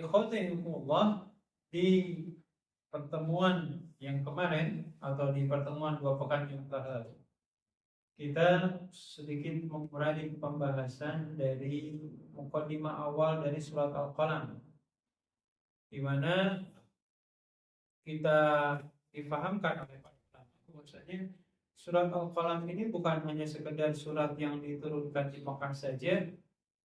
Ikhwatikumullah, di pertemuan yang kemarin atau di pertemuan 2 pekan yang lalu, kita sedikit mengurai pembahasan dari mukadimah awal dari surat Al-Qalam, di mana kita difahamkan oleh para ulama bahwasanya surat Al-Qalam ini bukan hanya sekedar surat yang diturunkan di Mekah saja,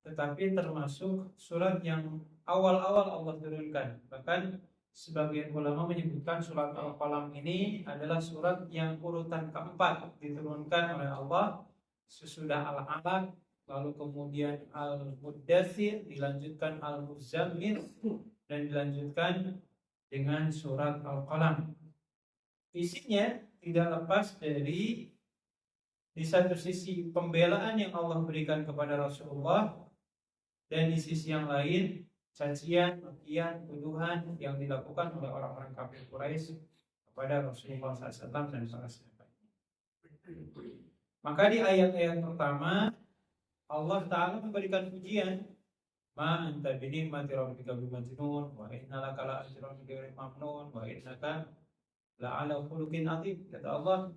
tetapi termasuk surat yang awal-awal Allah turunkan. Bahkan sebagian ulama menyebutkan surat Al-Qalam ini adalah surat yang urutan keempat diturunkan oleh Allah sesudah Al-Alaq, lalu kemudian Al-Muddathir, dilanjutkan Al-Muzammil, dan dilanjutkan dengan surat Al-Qalam. Isinya tidak lepas dari di satu sisi pembelaan yang Allah berikan kepada Rasulullah, dan di sisi yang lain cacian, makian, tuduhan yang dilakukan oleh orang-orang kafir Quraisy kepada Rasulullah SAW dan para sahabatnya. Maka di ayat-ayat pertama Allah Ta'ala memberikan pujian, ma anta binikmati rabbika bimajnun wa innaka la ajrun bighairi mamnun wa innaka la ala khuluqin azim. Kata Allah,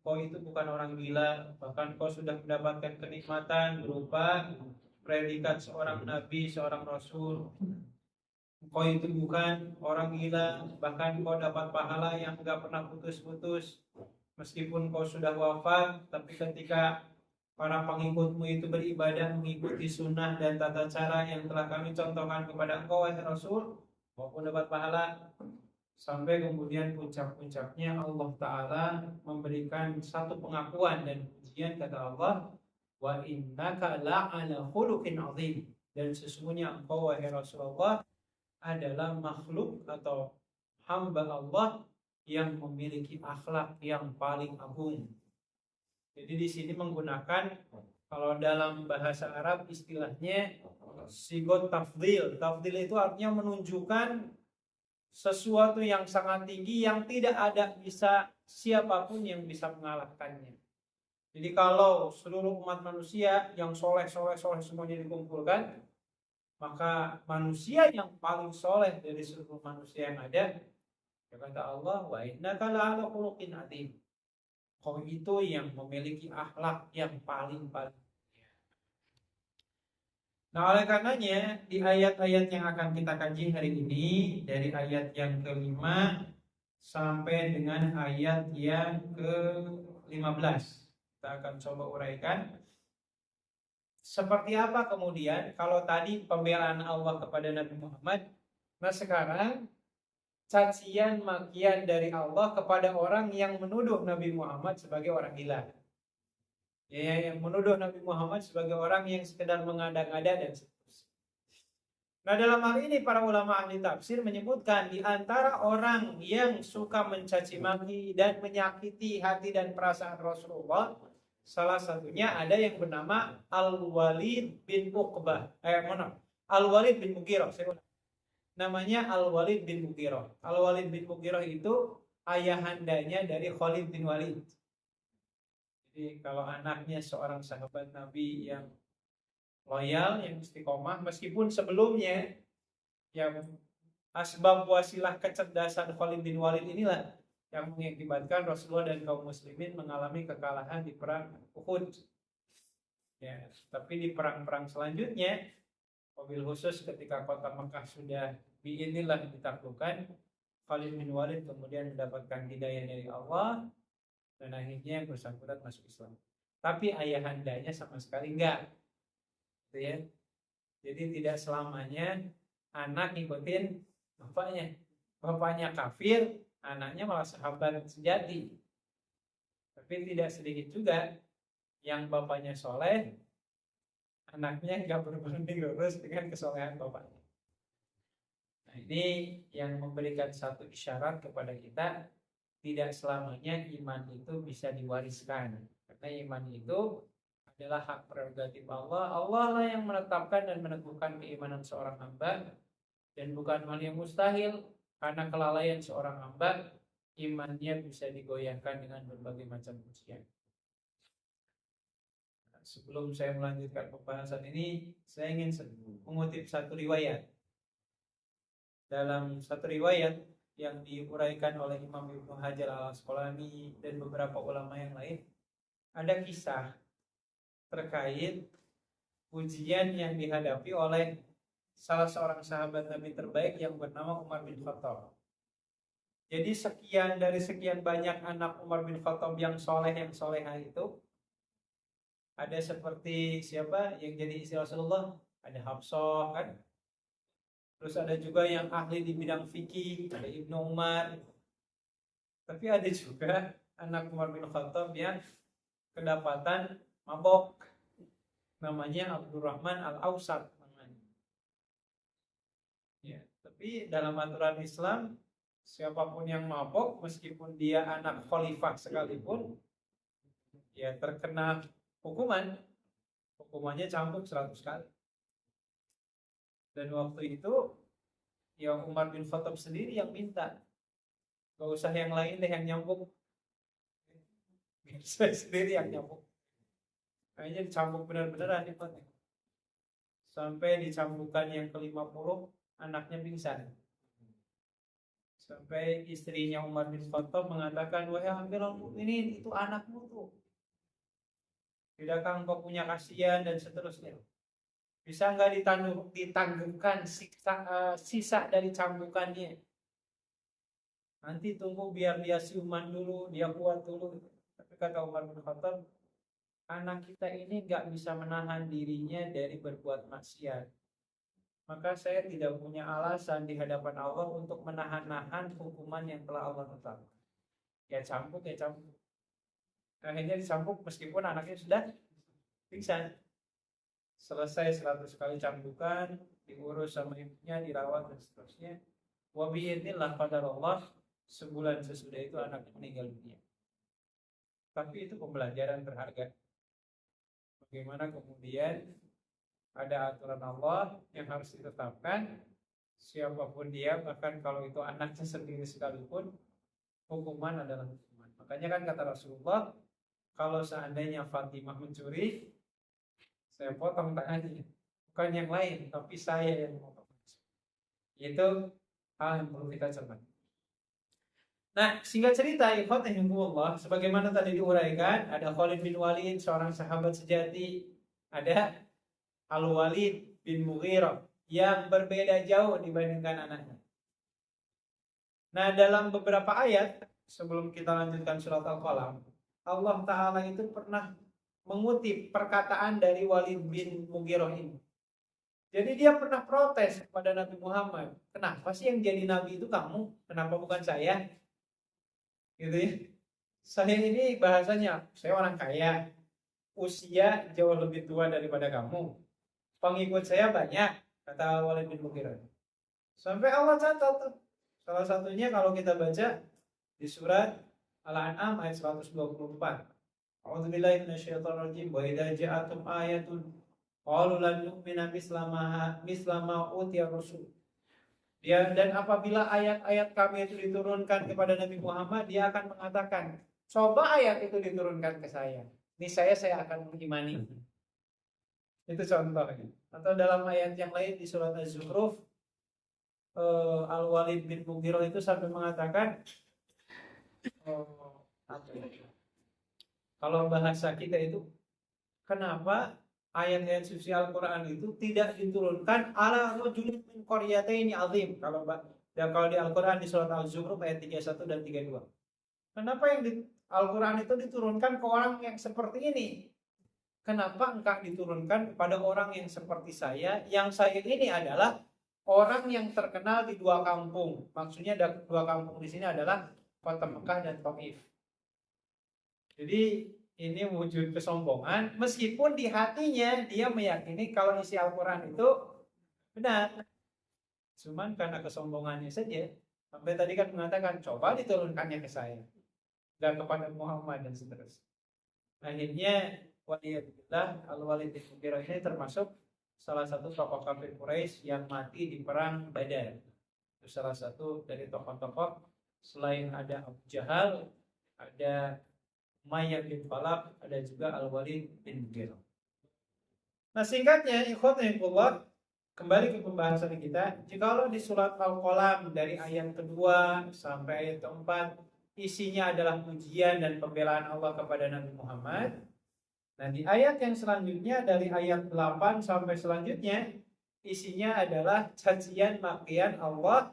kau itu bukan orang gila, bahkan kau sudah mendapatkan kenikmatan berupa predikat seorang nabi, seorang rasul. Kau itu bukan orang gila, bahkan kau dapat pahala yang enggak pernah putus-putus. Meskipun kau sudah wafat, tapi ketika para pengikutmu itu beribadah mengikuti sunnah dan tata cara yang telah kami contohkan kepada engkau, wahai Rasul, maupun dapat pahala. Sampai kemudian puncak-puncaknya Allah Ta'ala memberikan satu pengakuan dan pujian, kata Allah, wa innaka la'ala khuluqin azim, dan sesungguhnya engkau, wahai Rasulullah, adalah makhluk atau hamba Allah yang memiliki akhlak yang paling agung. Jadi di sini menggunakan, kalau dalam bahasa Arab istilahnya sigot tafdil. Tafdil itu artinya menunjukkan sesuatu yang sangat tinggi yang tidak ada bisa siapapun yang bisa mengalahkannya. Jadi kalau seluruh umat manusia yang soleh semuanya dikumpulkan, maka manusia yang paling soleh dari seluruh manusia yang ada, ya kata Allah, wa innaka la'ala khuluqin azim, kau itu yang memiliki akhlak yang paling. Nah, oleh karenanya di ayat-ayat yang akan kita kaji hari ini, dari ayat yang ke-5 sampai dengan ayat yang ke-15, kita akan coba uraikan seperti apa kemudian. Kalau tadi pembelaan Allah kepada Nabi Muhammad, nah sekarang cacian makian dari Allah kepada orang yang menuduh Nabi Muhammad sebagai orang gila, yang menuduh Nabi Muhammad sebagai orang yang sekedar mengada-ngada dan seterusnya. Nah, dalam hal ini para ulama ahli tafsir menyebutkan di antara orang yang suka mencaci maki dan menyakiti hati dan perasaan Rasulullah, salah satunya ada yang bernama Al-Walid bin Uqbah. Al-Walid bin Mughirah. Namanya Al-Walid bin Mughirah. Al-Walid bin Mughirah itu ayahandanya dari Khalid bin Walid. Jadi kalau anaknya seorang sahabat Nabi yang loyal, yang istiqomah, meskipun sebelumnya yang asbab wasilah kecerdasan Khalid bin Walid inilah yang mengakibatkan Rasulullah dan kaum muslimin mengalami kekalahan di perang Uhud. Ya, tapi di perang-perang selanjutnya, mobil khusus ketika kota Mekah sudah biidznillah ditaklukkan, Khalid bin Walid kemudian mendapatkan hidayah dari Allah dan akhirnya bersangkutan masuk Islam. Tapi ayahandanya sama sekali enggak, gitu ya. Jadi tidak selamanya anak ngikutin bapaknya. Bapaknya kafir, anaknya malah sahabat sejati. Tapi tidak sedikit juga yang bapaknya soleh, anaknya enggak berbanding lurus dengan kesolehan bapaknya. Nah, ini yang memberikan satu isyarat kepada kita, tidak selamanya iman itu bisa diwariskan. Karena iman itu adalah hak prerogatif Allah. Allah lah yang menetapkan dan meneguhkan keimanan seorang hamba, dan bukan hal yang mustahil karena kelalaian seorang hamba imannya bisa digoyahkan dengan berbagai macam ujian. Nah, sebelum saya melanjutkan pembahasan ini, saya ingin mengutip satu riwayat. dalam satu riwayat yang diuraikan oleh Imam Ibnu Hajar al-Asqalani dan beberapa ulama yang lain, ada kisah terkait ujian yang dihadapi oleh salah seorang sahabat Nabi terbaik yang bernama Umar bin Khattab. Jadi dari sekian banyak anak Umar bin Khattab yang soleha itu, ada seperti siapa yang jadi istri Rasulullah, ada Hafsah kan. Terus ada juga yang ahli di bidang fikih, ada Ibnu Umar. Tapi ada juga anak Umar bin Khattab yang kedapatan mabok. Namanya Abdurrahman Al-Awsat namanya. Ya, tapi dalam aturan Islam, siapapun yang mabok meskipun dia anak khalifah sekalipun, ya terkena hukumannya cambuk 100 kali. Dan waktu itu ya Umar bin Khattab sendiri yang minta, gak usah yang lain deh yang nyambuk, saya sendiri yang nyambuk. Kayaknya dicambuk benar-benar nikmatnya. Sampai dicambukan yang ke-50, anaknya pingsan. Sampai istrinya Umar bin Khattab mengatakan, wahai Amirul Mukminin, itu anakmu tuh. Tidakkah engkau punya kasihan dan seterusnya. Bisa nggak ditangguhkan sisa dari cambukannya? Nanti tunggu biar dia siuman dulu, dia kuat dulu. Tapi kata Umar bin Khattab, anak kita ini nggak bisa menahan dirinya dari berbuat maksiat. Maka saya tidak punya alasan di hadapan Allah untuk menahan-nahan hukuman yang telah Allah tetapkan. Ya cambuk. Akhirnya dicambuk meskipun anaknya sudah pingsan. Selesai 100 kali cambukan, diurus sama ibunya, dirawat dan seterusnya. Wa bi'idznillah qadarullah, sebulan sesudah itu anaknya meninggal dunia. Tapi itu pembelajaran berharga. Bagaimana kemudian ada aturan Allah yang harus ditetapkan, siapapun dia, bahkan kalau itu anaknya sendiri sekalipun, hukuman adalah hukuman. Makanya kan kata Rasulullah, kalau seandainya Fatimah mencuri, saya potong tangannya, bukan yang lain, tapi saya yang potong. Itu hal yang perlu kita cermati. Nah, singkat cerita, ikhwatahimullah, sebagaimana tadi diuraikan, ada Khalid bin Walid, seorang sahabat sejati, ada Al-Walid bin Mughirah yang berbeda jauh dibandingkan anaknya. Nah, dalam beberapa ayat sebelum kita lanjutkan surat Al-Qalam, Allah Ta'ala itu pernah mengutip perkataan dari Walid bin Mughirah ini. Jadi dia pernah protes kepada Nabi Muhammad, kenapa sih yang jadi nabi itu kamu, kenapa bukan saya? Gitu ya. Saya ini bahasanya, saya orang kaya, usia jauh lebih tua daripada kamu, pengikut saya banyak, kata Walid bin Mughirah. Sampai Allah catat, salah satunya kalau kita baca di surat Al-An'am ayat 124. A'udzubillahi minasyaitonirrajim. Wa idza ja'atum ayatun qalu lan nu'mina mislama utiya rasul. Dan apabila ayat-ayat kami itu diturunkan kepada Nabi Muhammad, dia akan mengatakan, coba ayat itu diturunkan ke saya. Niscaya saya akan mengimani. Itu contohnya. Atau dalam ayat yang lain di surat Az-Zukhruf, Al-Walid bin Mughirah itu sampai mengatakan, kalau bahasa kita itu, kenapa ayat-ayat suci Al-Quran itu tidak diturunkan ala rajulin min qaryataini azim. Kalau di Al-Quran di surat Al-Zukhruf ayat 31 dan 32. Kenapa yang di Al-Quran itu diturunkan ke orang yang seperti ini? Kenapa engkau diturunkan kepada orang yang seperti saya? Yang saya ini adalah orang yang terkenal di dua kampung. Maksudnya dua kampung di sini adalah Kota Mekah dan Taif. Jadi ini wujud kesombongan, meskipun di hatinya dia meyakini kalau isi Al-Quran itu benar. Cuman karena kesombongannya saja, sampai tadi kan mengatakan coba diturunkannya ke saya dan kepada Muhammad dan seterusnya. Akhirnya waliyadillah Al-Walid bin Mughirah ini termasuk salah satu tokoh kafir Quraisy yang mati di perang Badar. Itu salah satu dari tokoh-tokoh, selain ada Abu Jahal, ada Umayyah bin Khalaf, ada juga Al-Walid bin Mughirah. Nah, singkatnya ikhwatullah, kembali ke pembahasan kita. Jikalau di surat Al-Qalam dari ayat kedua sampai ayat keempat isinya adalah pujian dan pembelaan Allah kepada Nabi Muhammad. Nah, di ayat yang selanjutnya dari ayat 8 sampai selanjutnya isinya adalah cacian makian Allah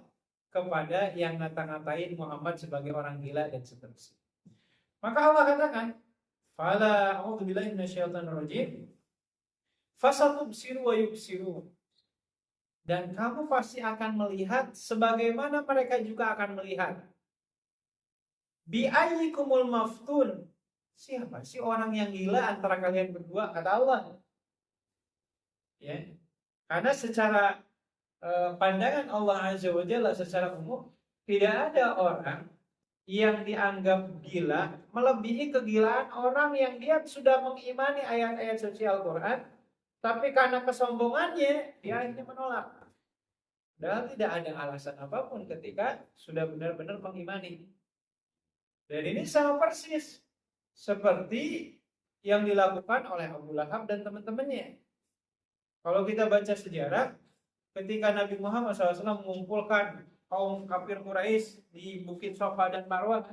kepada yang ngata-ngatain Muhammad sebagai orang gila dan seterusnya. Maka Allah katakan, "Fala a'udzubillahi minasyaitonirrajim. Fasatubsiru wa yubsirun." Dan kamu pasti akan melihat sebagaimana mereka juga akan melihat. Bi ayyikumul maftun. Siapa sih orang yang gila antara kalian berdua, kata Allah. Ya. Karena secara pandangan Allah Azza wa Jalla secara umum tidak ada orang yang dianggap gila melebihi kegilaan orang yang dia sudah mengimani ayat-ayat suci Al-Quran, tapi karena kesombongannya dia akhirnya menolak. Dan tidak ada alasan apapun ketika sudah benar-benar mengimani. Dan ini sama persis seperti yang dilakukan oleh Abu Lahab dan teman-temannya. Kalau kita baca sejarah, ketika Nabi Muhammad SAW mengumpulkan kaum kafir Quraisy di Bukit Safa dan Marwah,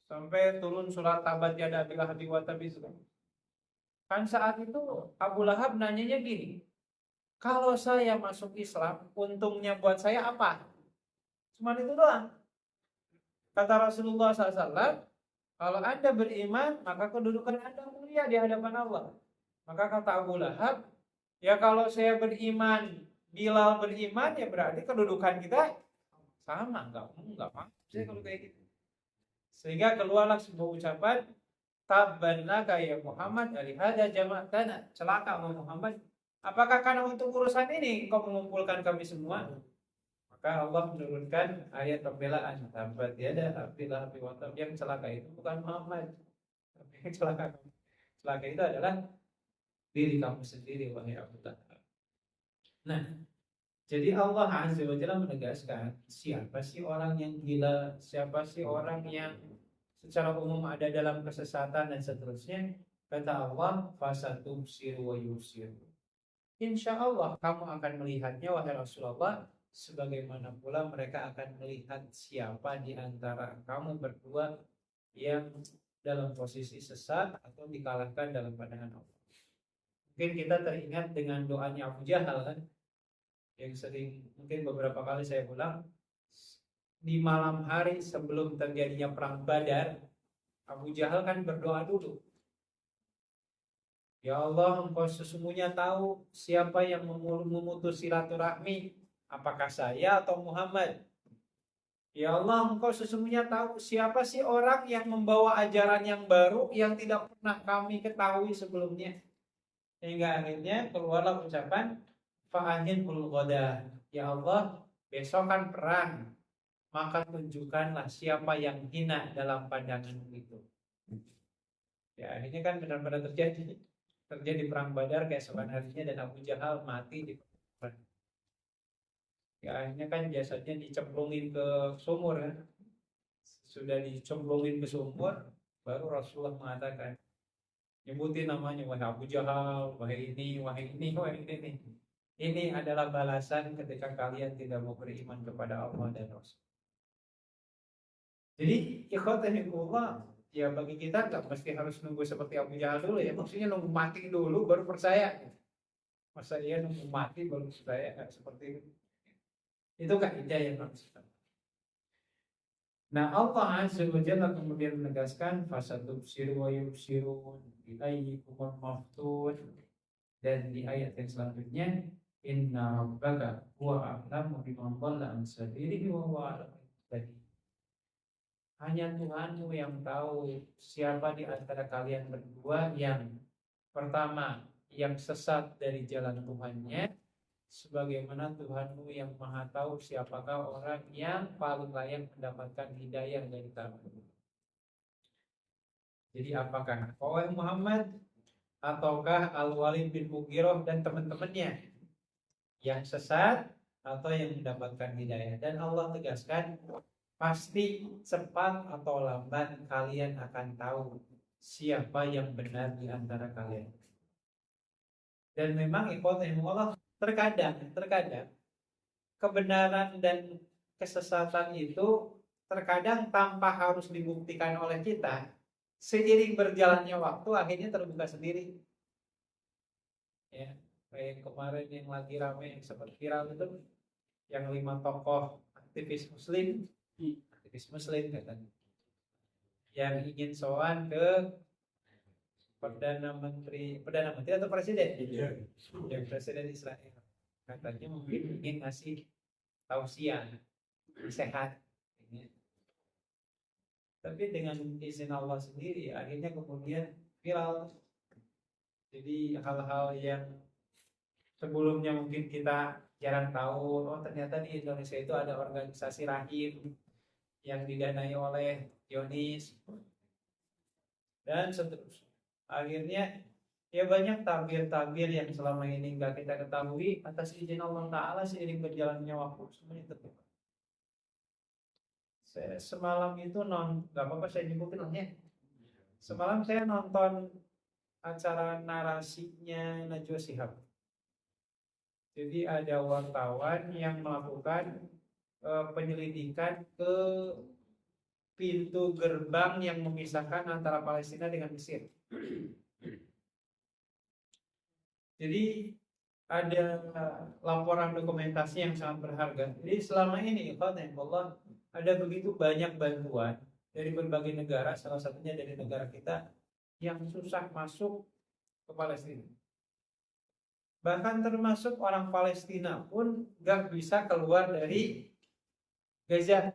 sampai turun surat tabat yada abil lahabi wa tab. Kan saat itu Abu Lahab nanyanya gini, kalau saya masuk Islam, untungnya buat saya apa? Cuma itu doang. Kata Rasulullah SAW, kalau Anda beriman, maka kedudukan Anda mulia di hadapan Allah. Maka kata Abu Lahab, ya kalau saya beriman, Bilal beriman, ya berarti kedudukan kita sama. Enggak mau saya kalau kayak gitu. Sehingga keluarlah sebuah ucapan, tabban laka ya Muhammad, alihada jama'atana. Celaka Muhammad. Apakah karena untuk urusan ini kau mengumpulkan kami semua? Maka Allah menurunkan ayat pembelaan. Tabbat yada abil lahabi wa tab. Yang celaka itu bukan Muhammad, tapi yang celaka itu adalah diri kamu sendiri, wahai Abu Lahab. Nah, jadi Allah Azza wa Jalla menegaskan, siapa sih orang yang gila, siapa sih orang yang secara umum ada dalam kesesatan dan seterusnya. Kata Allah, fasatubsiru wa yusiru. Insya Allah kamu akan melihatnya, wahai Rasulullah, sebagaimana pula mereka akan melihat siapa di antara kamu berdua yang dalam posisi sesat atau dikalahkan dalam pandangan Allah. Mungkin kita teringat dengan doanya Abu Jahal kan, yang sering mungkin beberapa kali saya ulang. Di malam hari sebelum terjadinya perang Badar, Abu Jahal kan berdoa dulu. Ya Allah, Engkau sesungguhnya tahu siapa yang memutus silaturahmi, apakah saya atau Muhammad. Ya Allah, Engkau sesungguhnya tahu siapa sih orang yang membawa ajaran yang baru yang tidak pernah kami ketahui sebelumnya. Hingga akhirnya keluarlah ucapan fa'ahinul ghadah. Ya Allah, besok kan perang, maka tunjukkanlah siapa yang hina dalam pandanganmu itu. Ya akhirnya kan benar-benar terjadi perang Badar keesokan harinya, dan Abu Jahal mati di perang. Ya akhirnya kan jasadnya dicemplungin ke sumur kan. Sudah dicemplungin ke sumur, baru Rasulullah mengatakan, nyebutin namanya, wahai Abu Jahal, wahai ini, wahai ini, wahai ini. Ini adalah balasan ketika kalian tidak mau beriman kepada Allah dan Rasul. Jadi ikhwatanillah, ya bagi kita nggak mesti harus nunggu seperti Abu Jahal dulu ya. Maksudnya nunggu mati dulu baru percaya. Masa iya nunggu mati baru percaya? Nggak seperti itu. Itu kaidah yang harus kita. Nah, Allah Azza wa Jalla kemudian menegaskan fasatubsiru wa yubsirun bi ayyikumul maftun, dan di ayat yang selanjutnya inna rabbaka huwa a'lamu biman dhalla an sabilihi wa huwa a'lamu bis-sabil. Hanya Tuhanmu yang tahu siapa di antara kalian berdua yang pertama yang sesat dari jalan Tuhannya, sebagaimana Tuhanmu yang maha tahu siapakah orang yang paling layak mendapatkan hidayah dari kamu. Jadi apakah kau Muhammad ataukah Al-Walid bin Mughirah dan teman-temannya yang sesat atau yang mendapatkan hidayah? Dan Allah tegaskan, pasti cepat atau lambat kalian akan tahu siapa yang benar di antara kalian. Dan memang ikhwanullah terkadang kebenaran dan kesesatan itu terkadang tanpa harus dibuktikan oleh kita, seiring berjalannya waktu akhirnya terbuka sendiri. Ya, kayak kemarin yang lagi ramai yang sempat viral itu, yang 5 tokoh aktivis muslim katanya, yang ingin sowan ke perdana menteri atau presiden, yang presiden Israel, katanya mungkin ingin ngasih tausiah sehat. Tapi dengan izin Allah sendiri akhirnya kemudian viral. Jadi hal-hal yang sebelumnya mungkin kita jarang tahu, oh ternyata di Indonesia itu ada organisasi rahim yang didanai oleh Zionis dan seterusnya. Akhirnya ya banyak tabir-tabir yang selama ini nggak kita ketahui, atas izin Allah Ta'ala seiring berjalannya waktu semuanya terbuka. Saya semalam itu nggak apa-apa saya nyebutin ya. Semalam saya nonton acara narasinya Najwa Shihab. Jadi ada wartawan yang melakukan penyelidikan ke pintu gerbang yang memisahkan antara Palestina dengan Mesir. Jadi ada laporan dokumentasi yang sangat berharga. Jadi selama ini Allah ada begitu banyak bantuan dari berbagai negara, salah satunya dari negara kita yang susah masuk ke Palestina. Bahkan termasuk orang Palestina pun gak bisa keluar dari Gaza.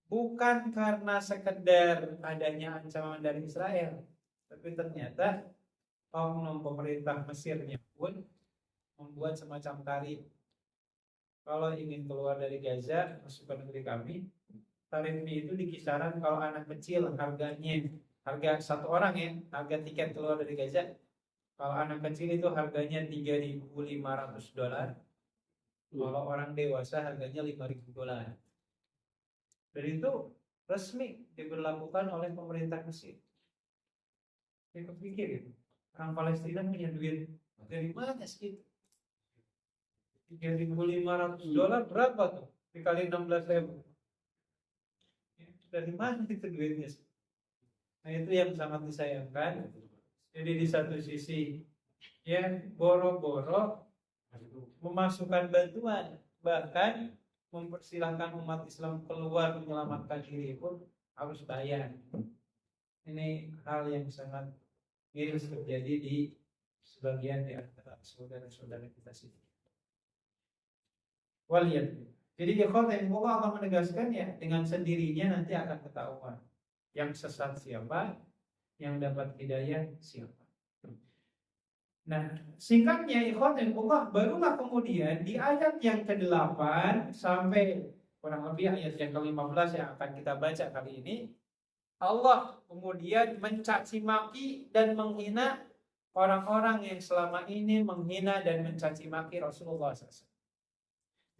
Bukan karena sekedar adanya ancaman dari Israel, tapi ternyata oknum pemerintah Mesirnya pun membuat semacam tarif. Kalau ingin keluar dari Gaza masuk ke negeri kami, tarifnya itu di kisaran kalau anak kecil harga satu orang ya, harga tiket keluar dari Gaza. Kalau anak kecil itu harganya $3.500. Kalau orang dewasa harganya $5.000. Dan itu resmi diberlakukan oleh pemerintah Mesir. Saya kepikir itu, orang Palestina punya duit dari mana segitu? $3.500 berapa tuh? Dikali 16.000. Dari mana itu duitnya? Nah itu yang sangat disayangkan. Jadi di satu sisi ya boro-boro memasukkan bantuan, bahkan mempersilahkan umat Islam keluar menyelamatkan diri pun harus bayar. Ini hal yang sangat miris terjadi di sebagian di antara saudara-saudara kita sini. Waliyat. Jadi Allah akan menegaskan ya, dengan sendirinya nanti akan ketahuan yang sesat siapa, yang dapat hidayah siapa. Nah, singkatnya Allah barulah kemudian di ayat yang ke-8 sampai kurang lebih ayat yang ke-15 yang akan kita baca kali ini, Allah kemudian mencaci maki dan menghina orang-orang yang selama ini menghina dan mencaci maki Rasulullah SAW.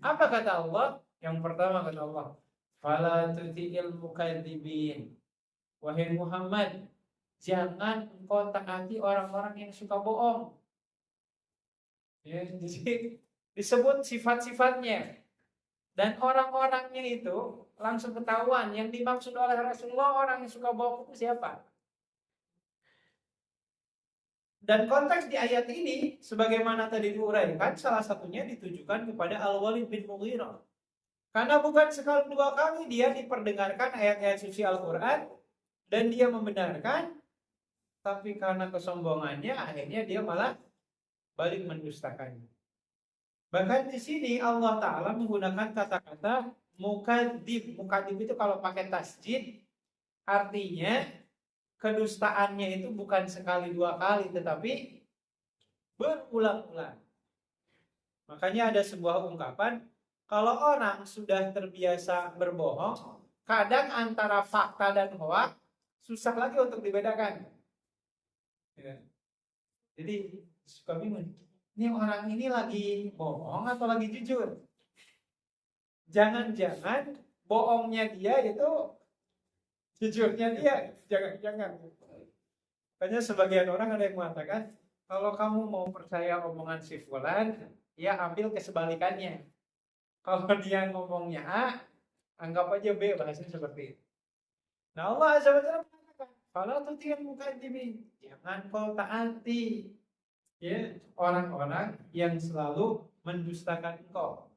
Apa kata Allah? Yang pertama kata Allah, fala tuti'il mukadzibin. Wahai Muhammad, jangan engkau taati orang-orang yang suka bohong. Ya, jadi disebut sifat-sifatnya. Dan orang-orangnya itu langsung ketahuan. Yang dimaksud oleh Rasulullah orang yang suka bohong itu siapa? Dan konteks di ayat ini, sebagaimana tadi diuraikan, salah satunya ditujukan kepada Al-Walid bin Mughirah. Karena bukan sekali dua kali dia diperdengarkan ayat-ayat suci Al-Quran, dan dia membenarkan, tapi karena kesombongannya akhirnya dia malah balik mendustakannya. Bahkan di sini Allah Ta'ala menggunakan kata-kata mukadzib. Mukadzib itu kalau pakai tasjid artinya kedustaannya itu bukan sekali dua kali, tetapi berulang-ulang. Makanya ada sebuah ungkapan, kalau orang sudah terbiasa berbohong, kadang antara fakta dan hoak susah lagi untuk dibedakan. Ya. Jadi suka bingung, ini orang ini lagi bohong atau lagi jujur? Jangan-jangan bohongnya dia itu jujurnya dia, jangan. Makanya sebagian orang ada yang mengatakan Kalau kamu mau percaya omongan si fulan, ya ambil kesebalikannya. Kalau dia ngomongnya A, anggap aja B, bahasanya seperti itu. Nah Allah Azza wa Jalla mengatakan, "Fala tuti'il mukadzibin." Jangan kau taati ya orang-orang yang selalu mendustakan engkau.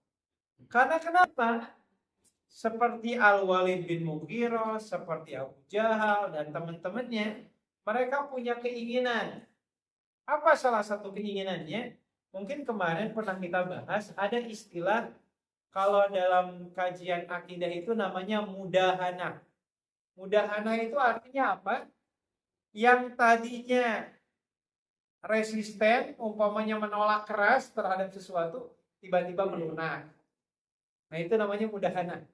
Karena kenapa? Seperti Al-Walid bin Mughirah, seperti Abu Jahal dan teman-temannya, mereka punya keinginan. Apa salah satu keinginannya? Mungkin kemarin pernah kita bahas, ada istilah kalau dalam kajian akidah itu namanya mudahana. Mudahana itu artinya apa? Yang tadinya resisten, umpamanya menolak keras terhadap sesuatu, tiba-tiba melunak. Nah itu namanya mudahana.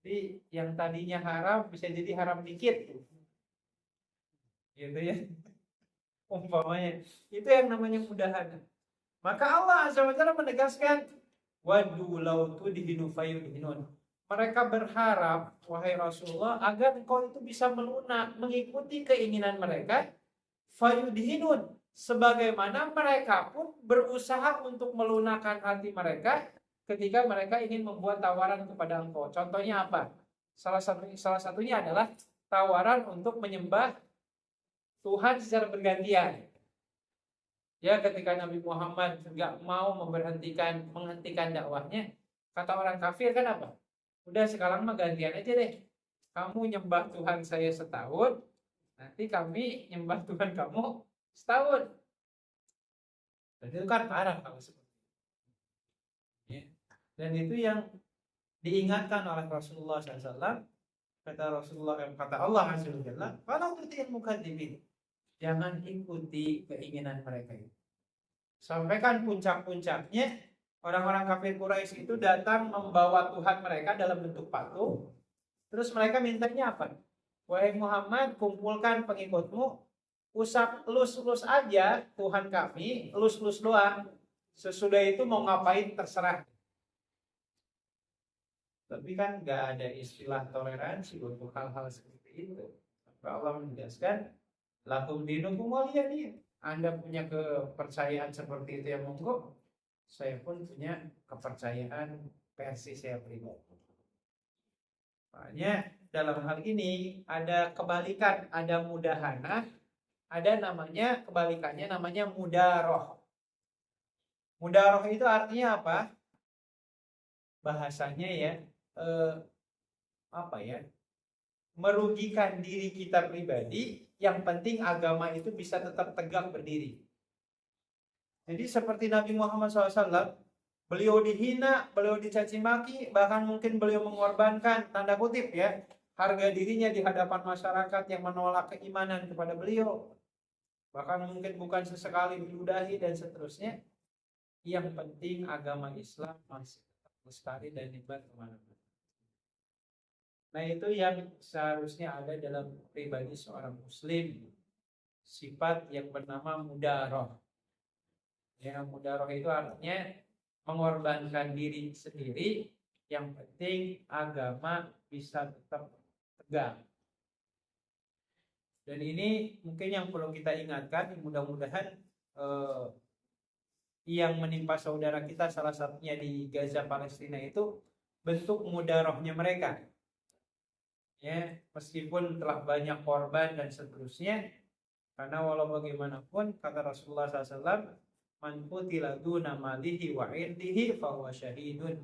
Jadi yang tadinya haram bisa jadi haram dikit. Gitu ya. Umpamanya. Itu yang namanya mudahana. Maka Allah Azza wa Jalla menegaskan, "Waddu law tudhinu fayudhinun." Mereka berharap, wahai Rasulullah, agar engkau itu bisa melunak, mengikuti keinginan mereka, fayudhinun, sebagaimana mereka pun berusaha untuk melunakkan hati mereka ketika mereka ingin membuat tawaran kepada engkau. Contohnya apa? Salah satunya adalah tawaran untuk menyembah Tuhan secara bergantian. Ya, ketika Nabi Muhammad nggak mau menghentikan dakwahnya, kata orang kafir kan apa? Udah sekarang mah gantian aja deh. Kamu nyembah Tuhan saya setahun, nanti kami nyembah Tuhan kamu setahun. Dan itu kan parah kalau seperti itu. Ya. Dan itu yang diingatkan oleh Rasulullah SAW. Kata Allah Azza wa Jalla, "Fala tuti'il mukadzibin." Jangan ikuti keinginan mereka itu. Sampai kan puncak-puncaknya orang-orang kafir Quraisy itu datang membawa Tuhan mereka dalam bentuk patung. Terus mereka mintanya apa? "Wahai Muhammad, kumpulkan pengikutmu, usap lus-lus aja Tuhan kami, lus-lus doang. Sesudah itu mau ngapain terserah." Tapi kan nggak ada istilah toleransi untuk hal-hal seperti itu. Allah menegaskan, "Lakum dinukum waliyadin." Anda punya kepercayaan seperti itu yang monggo, saya pun punya kepercayaan versi saya pribadi. Makanya dalam hal ini ada kebalikan, ada mudahana, ada namanya kebalikannya namanya mudaroh. Mudaroh itu artinya apa? Bahasanya ya merugikan diri kita pribadi, yang penting agama itu bisa tetap tegak berdiri. Jadi seperti Nabi Muhammad SAW, beliau dihina, beliau dicaci maki, bahkan mungkin beliau mengorbankan, tanda kutip ya, harga dirinya di hadapan masyarakat yang menolak keimanan kepada beliau. Bahkan mungkin bukan sesekali diludahi dan seterusnya. Yang penting agama Islam masih tetap lestari dan nyebar kemana-mana. Nah itu yang seharusnya ada dalam pribadi seorang muslim, sifat yang bernama mudaroh. Ya, mudaroh itu artinya mengorbankan diri sendiri, yang penting agama bisa tetap tegak. Dan ini mungkin yang perlu kita ingatkan, mudah-mudahan yang menimpa saudara kita salah satunya di Gaza Palestina itu bentuk mudarohnya mereka. Ya, meskipun telah banyak korban dan seterusnya, karena walau bagaimanapun kata Rasulullah SAW, "Man qutila duna malihi wa irdihi fahuwa syahidun."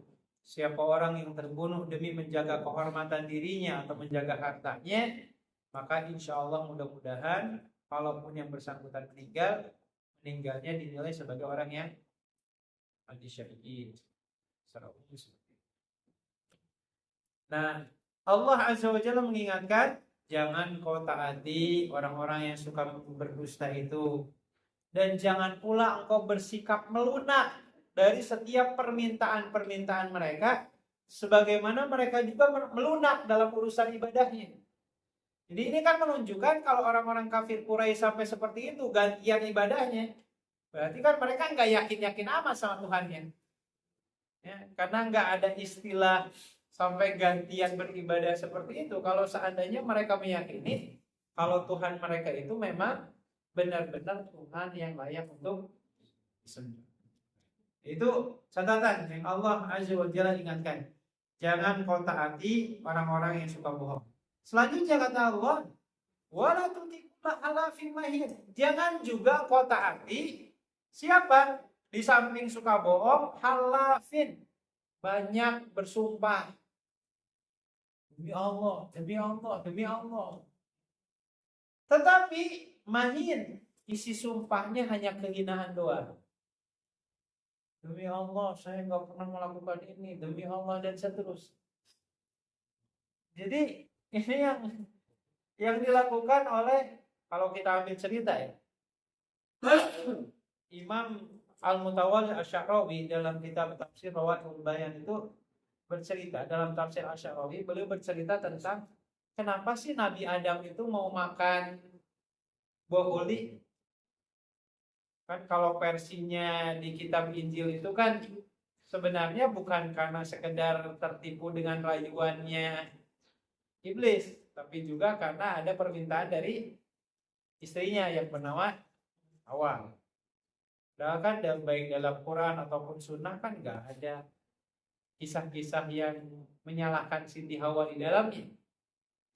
Siapa orang yang terbunuh demi menjaga kehormatan dirinya atau menjaga hartanya, maka insya Allah mudah-mudahan kalaupun yang bersangkutan meninggalnya dinilai sebagai orang yang mati syahid secara umum. Nah, Allah Azza wa Jalla mengingatkan, jangan kau taati orang-orang yang suka berdusta itu. Dan jangan pula engkau bersikap melunak dari setiap permintaan-permintaan mereka, sebagaimana mereka juga melunak dalam urusan ibadahnya. Jadi ini kan menunjukkan kalau orang-orang kafir Quraisy sampai seperti itu gantian ibadahnya, berarti kan mereka nggak yakin-yakin amat sama Tuhannya. Ya, karena nggak ada istilah sampai gantian beribadah seperti itu. Kalau seandainya mereka meyakini kalau Tuhan mereka itu memang benar-benar Tuhan yang layak untuk disembah. Itu catatan yang Allah Azza wa Jalla ingatkan. Jangan kau taati orang-orang yang suka bohong. Selanjutnya kata Allah, wala tuti'u alafin mahin. Jangan juga kau taati siapa? Di samping suka bohong, halafin, banyak bersumpah. Demi Allah, demi Allah, demi Allah. Tetapi mahin, isi sumpahnya hanya kehinaan doang. Demi Allah, saya nggak pernah melakukan ini. Demi Allah dan seterusnya. Jadi ini yang dilakukan oleh, kalau kita ambil cerita ya, Imam Al-Mutawalli Asy-Sya'rawi dalam kitab tafsir Rawahul Bayan itu bercerita, dalam tafsir Asy-Sya'rawi beliau bercerita tentang kenapa sih Nabi Adam itu mau makan buah oli. Kan kalau versinya di kitab Injil itu kan sebenarnya bukan karena sekedar tertipu dengan rayuannya iblis, tapi juga karena ada permintaan dari istrinya yang bernama Hawa. Padahal kan baik dalam Quran ataupun Sunnah kan nggak ada kisah-kisah yang menyalahkan Siti Hawa di dalamnya.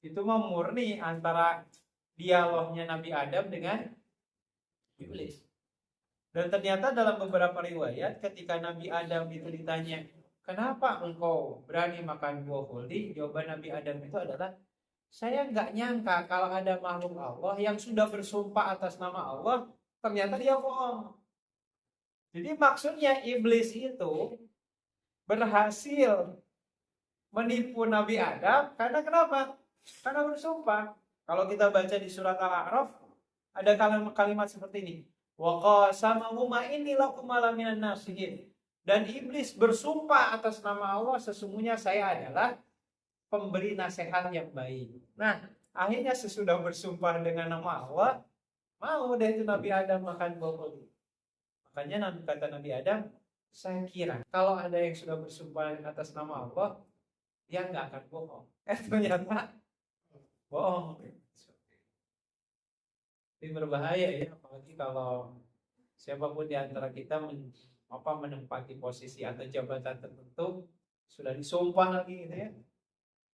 Itu murni antara dialognya Nabi Adam dengan iblis. Dan ternyata dalam beberapa riwayat ketika Nabi Adam itu ditanya, kenapa engkau berani makan buah khuldi? Jawaban Nabi Adam itu adalah, saya nggak nyangka kalau ada makhluk Allah yang sudah bersumpah atas nama Allah, ternyata dia bohong. Jadi maksudnya iblis itu berhasil menipu Nabi Adam karena kenapa? Karena bersumpah. Kalau kita baca di surat Al-A'raf ada kalimat seperti ini. Wa qasamahuma inni lakum minan nasihin. Dan iblis bersumpah atas nama Allah, sesungguhnya saya adalah pemberi nasihat yang baik. Nah, akhirnya sesudah bersumpah dengan nama Allah, mau deh itu Nabi Adam makan buah khuldi. Makanya kata Nabi Adam, saya kira kalau ada yang sudah bersumpah atas nama Allah, dia nggak akan bohong. Ternyata bohong. Ini berbahaya ya, apalagi kalau siapapun di antara kita menempati posisi atau jabatan tertentu sudah disumpah lagi gitu ya.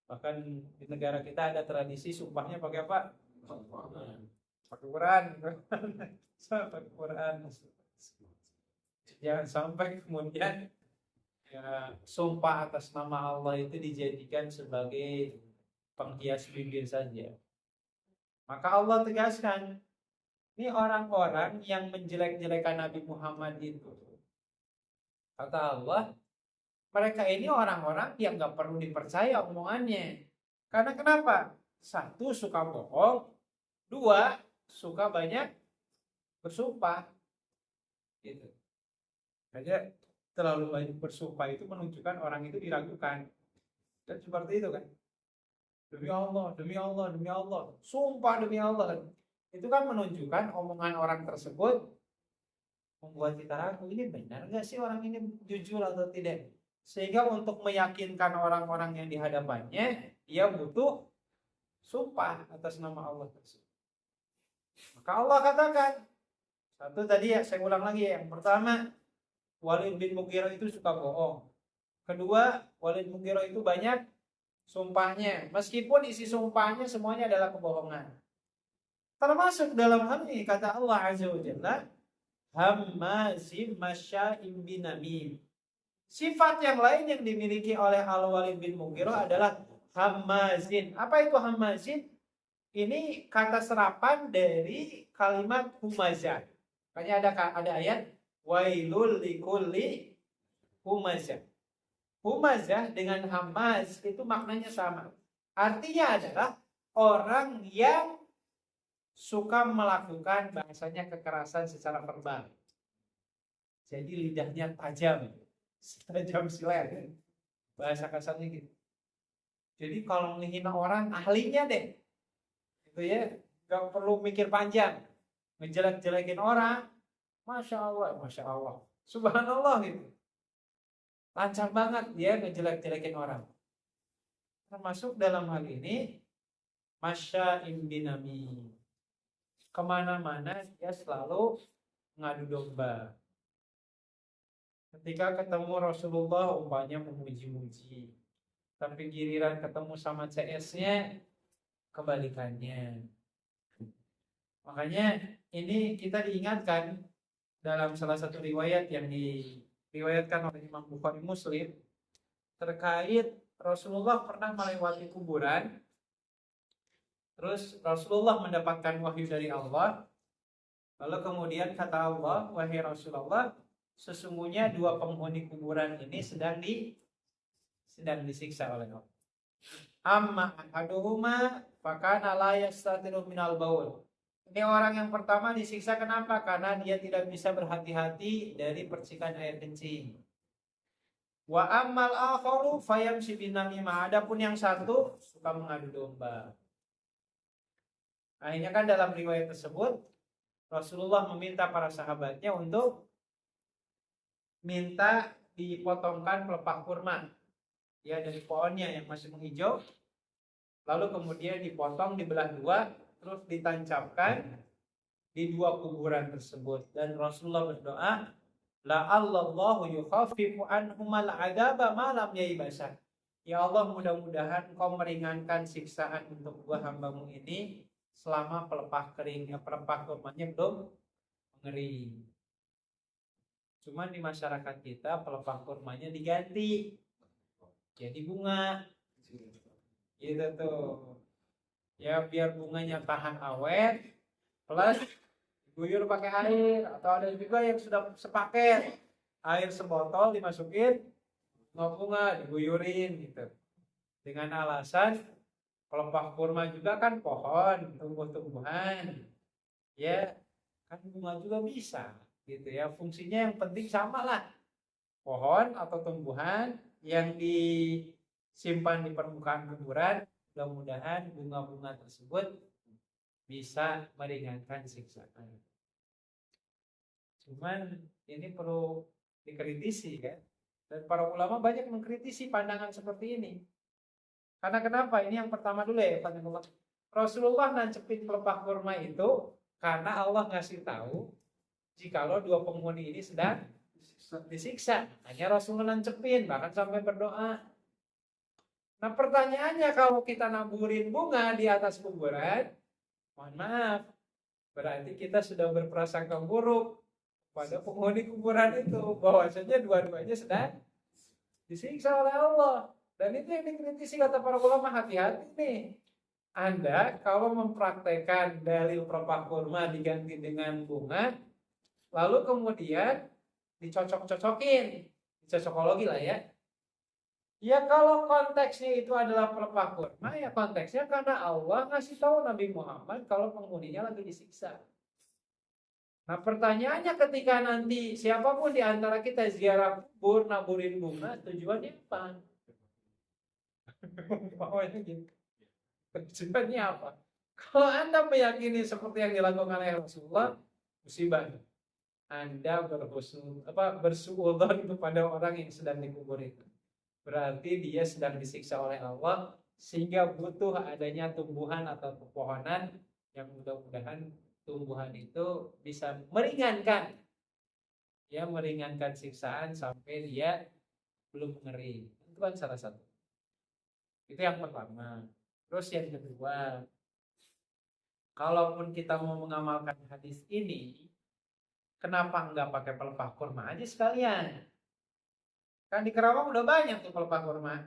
Bahkan di negara kita ada tradisi sumpahnya pakai apa? Pakai Quran. Pakai Quran. Jangan sampai kemudian ya, sumpah atas nama Allah itu dijadikan sebagai penghias bibir saja. Maka Allah tegaskan, ini orang-orang yang menjelek-jelekan Nabi Muhammad itu, kata Allah, mereka ini orang-orang yang gak perlu dipercaya omongannya. Karena kenapa? Satu, suka bohong. Dua, suka banyak bersumpah. Gitu. Aja terlalu banyak bersumpah itu menunjukkan orang itu diragukan. Dan seperti itu kan. Demi Allah, demi Allah, demi Allah. Sumpah demi Allah. Itu kan menunjukkan omongan orang tersebut membuat kita ragu, ini benar gak sih orang ini jujur atau tidak? Sehingga untuk meyakinkan orang-orang yang di hadapannya, ia butuh sumpah atas nama Allah tersebut. Maka Allah katakan, satu tadi ya, saya ulang lagi ya. Yang pertama, Walid bin Mughirah itu suka bohong. Kedua, Walid bin Mughirah itu banyak sumpahnya. Meskipun isi sumpahnya semuanya adalah kebohongan. Termasuk dalam hal ini kata Allah Azza wa Jalla, hammazim masya'im binamim. Sifat yang lain yang dimiliki oleh Al-Walid bin Mughirah adalah hammazin. Apa itu hammazin? Ini kata serapan dari kalimat humazah. Makanya ada ayat wailul likulli humazah. Humazah dengan hammaz itu maknanya sama. Artinya adalah orang yang suka melakukan bahasanya kekerasan secara verbal. Jadi lidahnya tajam silet. Bahasa kasarnya gitu. Jadi kalau menghina orang ahlinya deh. Itu ya, gak perlu mikir panjang. Ngejelek-jelekin orang, Masya Allah, Subhanallah gitu. Lancar banget dia ngejelek-jelekin orang. Termasuk dalam hal ini Masya'im binami. kemana-mana dia selalu mengadu domba. Ketika ketemu Rasulullah umpamanya memuji-muji, tapi giliran ketemu sama CS-nya kebalikannya. Makanya ini kita diingatkan dalam salah satu riwayat yang diriwayatkan oleh Imam Bukhari Muslim terkait Rasulullah pernah melewati kuburan. Terus Rasulullah mendapatkan wahyu dari Allah. Lalu kemudian kata Allah, wahai Rasulullah, sesungguhnya dua penghuni kuburan ini sedang disiksa oleh Allah. Amma ahaduhuma fakana la yastatiru minal baul. Ini orang yang pertama disiksa kenapa? Karena dia tidak bisa berhati-hati dari percikan air kencing. Wa ammal akharu fayamshi binamimah. Adapun yang satu suka mengadu domba. Akhirnya kan dalam riwayat tersebut Rasulullah meminta para sahabatnya untuk minta dipotongkan pelepah kurma ya dari pohonnya yang masih menghijau, lalu kemudian dipotong dibelah dua, terus ditancapkan di dua kuburan tersebut. Dan Rasulullah berdoa, la'allallahu yukhaffifu anhumal adaba ma lam yaibasa. Ya Allah, mudah-mudahan Engkau meringankan siksaan untuk dua hambamu ini selama pelepah kurmanya belum mengering. Cuman di masyarakat kita pelepah kurmanya diganti jadi bunga, gitu tuh. Ya biar bunganya tahan awet, plus diguyur pakai air, atau ada juga yang sudah sepaket, air sebotol dimasukin, bunga diguyurin gitu. Dengan alasan pelepah kurma juga kan pohon, tumbuh-tumbuhan, ya kan bunga juga bisa, gitu ya. Fungsinya yang penting sama lah, pohon atau tumbuhan yang disimpan di permukaan kuburan. Mudah-mudahan bunga-bunga tersebut bisa meringankan siksaan. Cuman ini perlu dikritisi kan. Dan para ulama banyak mengkritisi pandangan seperti ini. Karena kenapa? Ini yang pertama dulu ya, Rasulullah nancepin pelepah kurma itu karena Allah ngasih tahu jikalau dua penghuni ini sedang disiksa. Hanya Rasulullah nancepin, bahkan sampai berdoa. Nah pertanyaannya, kalau kita naburin bunga di atas kuburan, mohon maaf, berarti kita sudah berprasangka buruk pada penghuni kuburan itu, bahwasanya dua-duanya sedang disiksa oleh Allah. Dan itu yang dikritisi kata para ulama, hati-hati nih. Anda kalau mempraktekkan dalil pelepah kurma diganti dengan bunga, lalu kemudian dicocok-cocokin, cocokologi lah ya. Ya kalau konteksnya itu adalah pelepah kurma, ya konteksnya karena Allah ngasih tahu Nabi Muhammad kalau penghuninya lagi disiksa. Nah pertanyaannya, ketika nanti siapapun di antara kita ziarah kubur, naburin bunga, tujuannya apa? Tujuannya apa? Kalau Anda meyakini seperti yang dilakukan oleh Rasulullah, musibah. Anda bersuudzon kepada orang yang sedang dikubur itu. Berarti dia sedang disiksa oleh Allah, sehingga butuh adanya tumbuhan atau pepohonan yang mudah-mudahan tumbuhan itu bisa meringankan siksaan sampai dia belum mengering. Itu kan salah satu. Itu yang pertama. Terus yang kedua, kalaupun kita mau mengamalkan hadis ini, kenapa enggak pakai pelepah kurma aja sekalian? Kan di Kerawang udah banyak tuh pelepah kurma.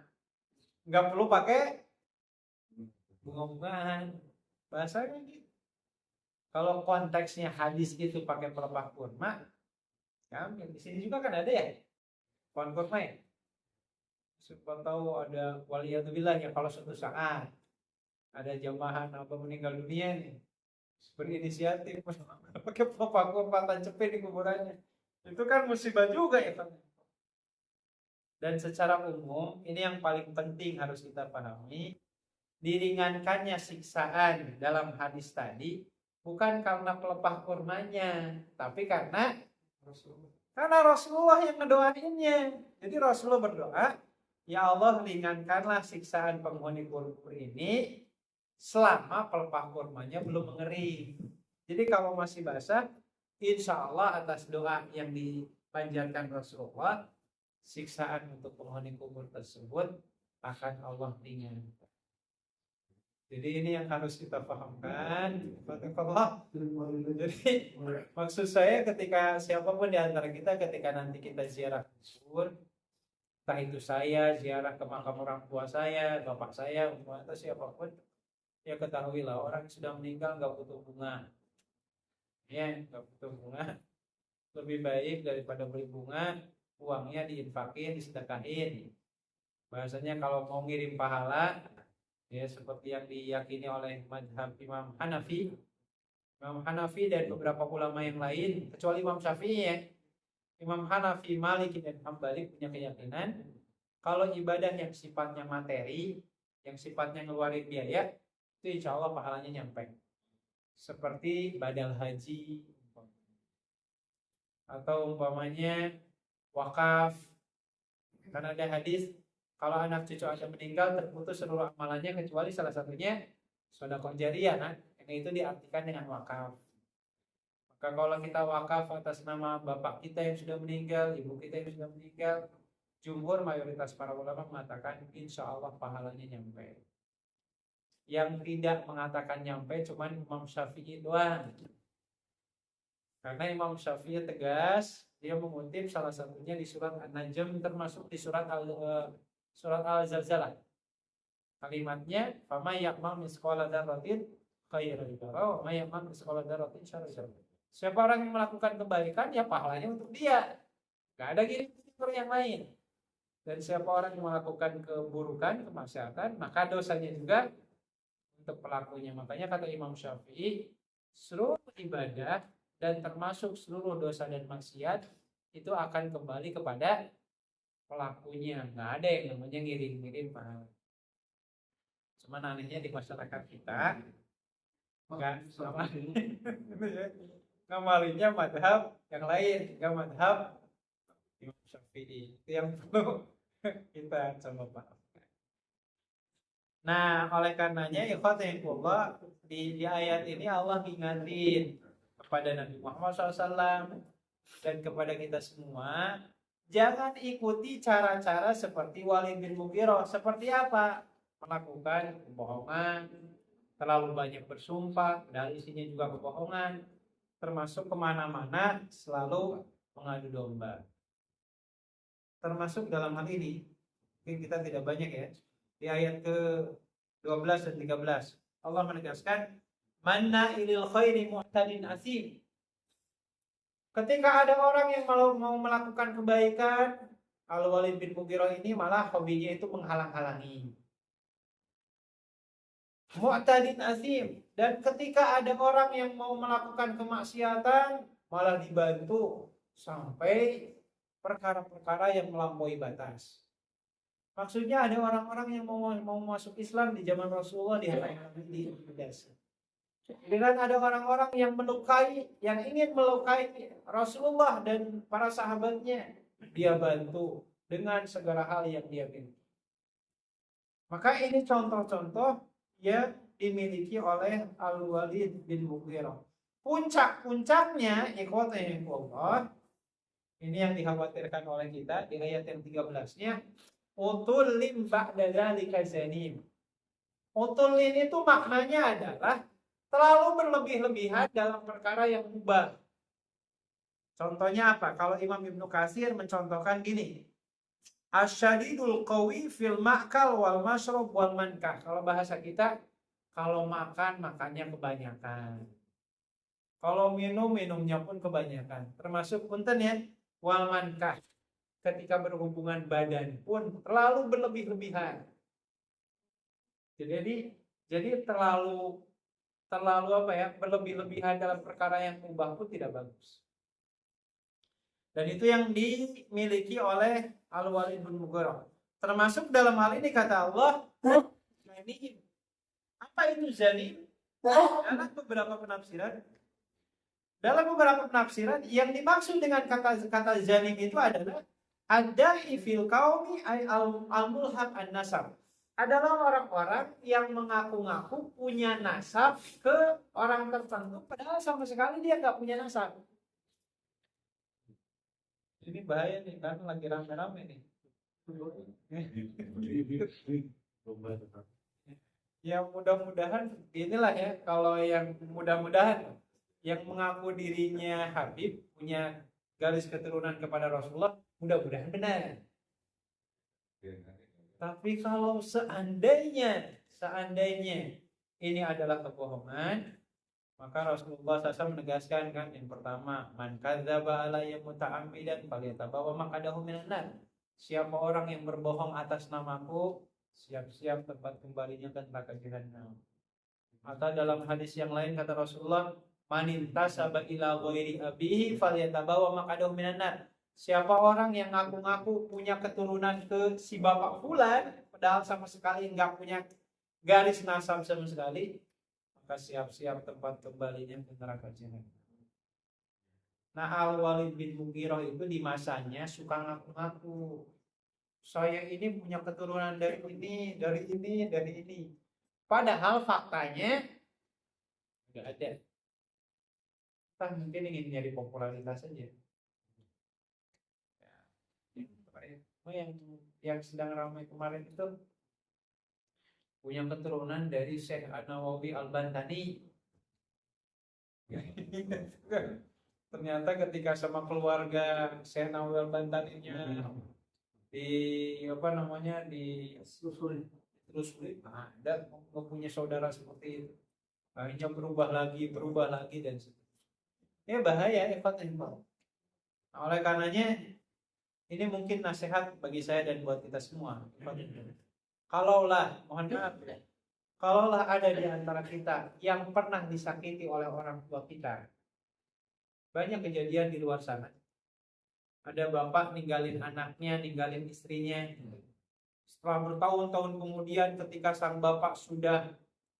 Enggak perlu pakai bunga-bungaan. Bahasanya gitu. Kalau konteksnya hadis itu pakai pelepah kurma, ya di sini juga kan ada ya pohon kurma ya. Siapa tahu ada waliyatubillah ya, kalau suatu saat ada jamaah apa meninggal dunia nih, berinisiatif pakai pelepah kurma tancepin di kuburannya. Itu kan musibah juga ya kan. Dan secara umum, ini yang paling penting harus kita pahami, diringankannya siksaan dalam hadis tadi bukan karena pelepah kurmanya, tapi karena Rasulullah yang ngedoainnya. Jadi Rasulullah berdoa, ya Allah, ringankanlah siksaan penghuni kubur ini selama pelepah kurmanya belum mengering. Jadi kalau masih basah, insya Allah atas doa yang dipanjatkan Rasulullah, siksaan untuk penghuni kubur tersebut akan Allah ringankan. Jadi ini yang harus kita pahamkan. Allah. Jadi maksud saya ketika siapapun di antara kita ketika nanti kita ziarah kubur, entah itu saya ziarah ke makam orang tua saya, bapak saya, atau siapapun, ya ketahuilah orang yang sudah meninggal nggak butuh bunga. Ya, nggak butuh bunga. Lebih baik daripada beli bunga, uangnya diinfakin, disedekahin. Bahasanya kalau mau ngirim pahala, ya seperti yang diyakini oleh mazhab Imam Hanafi dan beberapa ulama yang lain, kecuali Imam Syafi'i ya. Imam Hanafi, Maliki dan Hambali punya keyakinan kalau ibadah yang sifatnya materi, yang sifatnya ngeluarin biaya, itu insya Allah pahalanya nyampe. Seperti badal haji atau umpamanya wakaf. Karena ada hadis kalau anak cucu Anda meninggal terputus seluruh amalannya kecuali salah satunya sedekah jariyah, nah, yang itu diartikan dengan wakaf. Maka kalau kita wakaf atas nama bapak kita yang sudah meninggal, ibu kita yang sudah meninggal, jumhur mayoritas para ulama mengatakan insya Allah pahalanya nyampe. Yang tidak mengatakan nyampe cuman Imam Syafi'i doang. Karena Imam Syafi'i tegas, dia mengutip salah satunya di surat An-Najm, termasuk di surat Al-Zalzalah. Kalimatnya, "Fama ya'mal misqala dzarratin khairan yara, wa may ya'mal misqala dzarratin syarran yara." Siapa orang yang melakukan kebaikan, ya pahalanya untuk dia. Gak ada giring-giring yang lain. Dan siapa orang yang melakukan keburukan, kemaksiatan, maka dosanya juga untuk pelakunya. Makanya kata Imam Syafi'i, seluruh ibadah dan termasuk seluruh dosa dan maksiat itu akan kembali kepada pelakunya. Nggak ada yang namanya ngirim-ngirim pahala. Cuman anehnya di masyarakat kita nggak ngamalinnya madhab yang lain, nggak madhab Imam Syafi'i. Itu yang perlu kita coba paham. Nah, oleh karenanya ikhwatillah di ayat ini Allah ingatin kepada Nabi Muhammad SAW dan kepada kita semua, jangan ikuti cara-cara seperti Walid bin Mughirah. Seperti apa? Melakukan kebohongan, terlalu banyak bersumpah, dan isinya juga kebohongan, termasuk kemana-mana selalu mengadu domba. Termasuk dalam hal ini, mungkin kita tidak banyak ya, di ayat ke-12 dan 13 Allah menegaskan manna ilil khairi mu'tadin asim. Ketika ada orang yang mau melakukan kebaikan, Al-Walid bin Mughirah ini malah hobinya itu menghalang-halangi. Mu'tadin asim. Dan ketika ada orang yang mau melakukan kemaksiatan, malah dibantu sampai perkara-perkara yang melampaui batas. Maksudnya ada orang-orang yang mau masuk Islam di zaman Rasulullah di Indonesia. Dengan ada orang-orang yang ingin melukai Rasulullah dan para sahabatnya, dia bantu dengan segala hal yang dia miliki. Maka ini contoh-contoh yang dimiliki oleh Al-Walid bin Mughirah. Puncak-puncaknya ikhwatullah, ini yang dikhawatirkan oleh kita di ayat yang 13-nya, utullim ba'da dzalika zanim. Utulin itu maknanya adalah terlalu berlebih-lebihan dalam perkara yang mubah. Contohnya apa? Kalau Imam Ibnu Katsir mencontohkan gini, asyadidul qawi fil ma'kal wal mashrab wal mankah. Kalau bahasa kita, kalau makannya kebanyakan. Kalau minumnya pun kebanyakan. Termasuk punten ya, wal mankah. Ketika berhubungan badan pun terlalu berlebih-lebihan. Jadi terlalu berlebih-lebihan dalam perkara yang mubah pun tidak bagus. Dan itu yang dimiliki oleh Al-Walid bin Mughirah. Termasuk dalam hal ini kata Allah, zanim. Apa itu zanim? Dalam beberapa penafsiran yang dimaksud dengan kata zanim itu adalah ada fil qaumi ay al-mulhaq an-nasab. adalah orang-orang yang mengaku-ngaku punya nasab ke orang tertentu, padahal sama sekali dia nggak punya nasab. Ini bahaya nih, karena lagi rame-rame nih. Ya mudah-mudahan inilah ya, kalau yang mudah-mudahan yang mengaku dirinya Habib punya garis keturunan kepada Rasulullah, mudah-mudahan benar. Tapi kalau seandainya ini adalah kebohongan, maka Rasulullah SAW menegaskan kan, yang pertama, man kadzdzaba alayya muta'ammidan falyatabawa maq'adahu minan nar. Siapa orang yang berbohong atas namaku, siap-siap tempat kembalinya ke neraka jahanam. Atau dalam hadis yang lain kata Rasulullah, man intasaba ila ghairi abihi falyatabawa maq'adahu minan nar. Siapa orang yang ngaku-ngaku punya keturunan ke si bapak fulan, padahal sama sekali nggak punya garis nasab sama sekali, maka siap-siap tempat kembalinya ke neraka jahanam. Nah, Al-Walid bin Mughirah itu di masanya suka ngaku-ngaku, saya ini punya keturunan dari ini, dari ini, dari ini. Padahal faktanya nggak ada. Entah mungkin ingin nyari popularitas saja. Yang sedang ramai kemarin itu punya keturunan dari Syekh An-Nawawi Al-Bantani. Ternyata ketika sama keluarga Syekh Nawawi Al-Bantaninya di terus ada mempunyai saudara seperti itu, akhirnya berubah lagi dan seterusnya. Ya bahaya, Nah, oleh karenanya ini mungkin nasihat bagi saya dan buat kita semua. Kalaulah, mohon maaf ya, kalaulah ada di antara kita yang pernah disakiti oleh orang tua kita, banyak kejadian di luar sana. Ada bapak ninggalin anaknya, ninggalin istrinya. Setelah bertahun-tahun kemudian ketika sang bapak sudah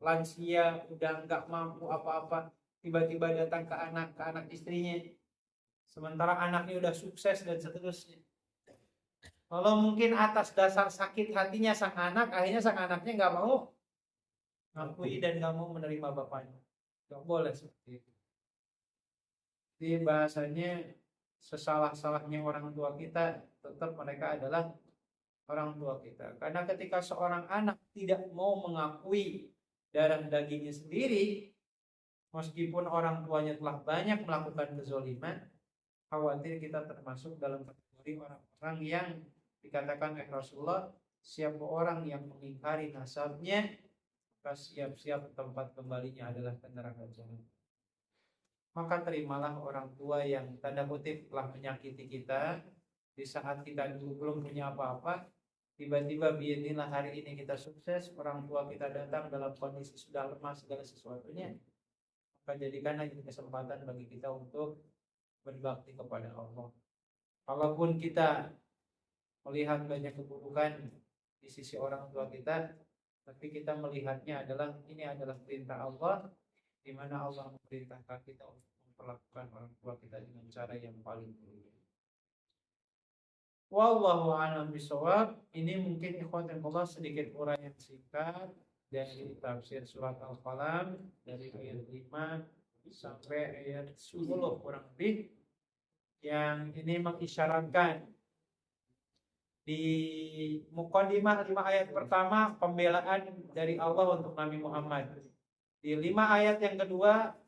lansia, udah nggak mampu apa-apa, tiba-tiba datang ke anak istrinya. Sementara anaknya udah sukses dan seterusnya. Kalau mungkin atas dasar sakit hatinya sang anak, akhirnya sang anaknya nggak mau ngakui dan nggak mau menerima bapaknya. Nggak boleh seperti itu. Jadi bahasanya sesalah-salahnya orang tua kita, tetap mereka adalah orang tua kita. Karena ketika seorang anak tidak mau mengakui darah dagingnya sendiri, meskipun orang tuanya telah banyak melakukan kezoliman, khawatir kita termasuk dalam kategori orang-orang yang dikatakan oleh Rasulullah, siapa orang yang mengingkari nasabnya, maka siap-siap tempat kembalinya adalah ke neraka jahanam. Maka terimalah orang tua yang tanda kutip telah menyakiti kita di saat kita dulu belum punya apa-apa. Tiba-tiba biarlah hari ini kita sukses, orang tua kita datang dalam kondisi sudah lemah segala sesuatunya, maka jadikanlah ini kesempatan bagi kita untuk berbakti kepada Allah. Kalaupun kita melihat banyak keburukan di sisi orang tua kita, tapi kita melihatnya adalah ini adalah perintah Allah, di mana Allah memerintahkan kita untuk memperlakukan orang tua kita dengan cara yang paling mulia. Wallahu a'lam bishawab. Ini mungkin ikhwan Allah sedikit uraian singkat dari tafsir surat Al-Qalam dari ayat 5 sampai ayat 10 kurang lebih, yang ini mengisyaratkan di muqaddimah 5 ayat pertama pembelaan dari Allah untuk Nabi Muhammad. Di 5 ayat yang kedua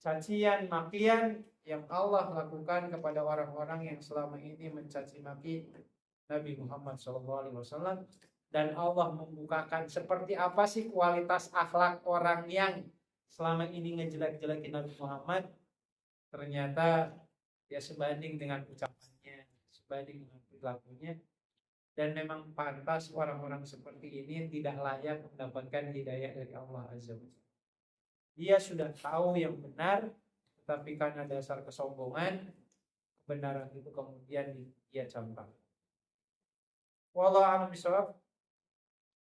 cacian makian yang Allah lakukan kepada orang-orang yang selama ini mencaci maki Nabi Muhammad SAW, dan Allah membukakan seperti apa sih kualitas akhlak orang yang selama ini ngejelek-jelekin Nabi Muhammad. Ternyata ya sebanding dengan ucapannya, sebanding dengan perilakunya, dan memang pantas orang-orang seperti ini tidak layak mendapatkan hidayah dari Allah Azza wa Jalla. Dia sudah tahu yang benar, tetapi karena dasar kesombongan, kebenaran itu kemudian dia campak. Wallahu a'lam bishawab.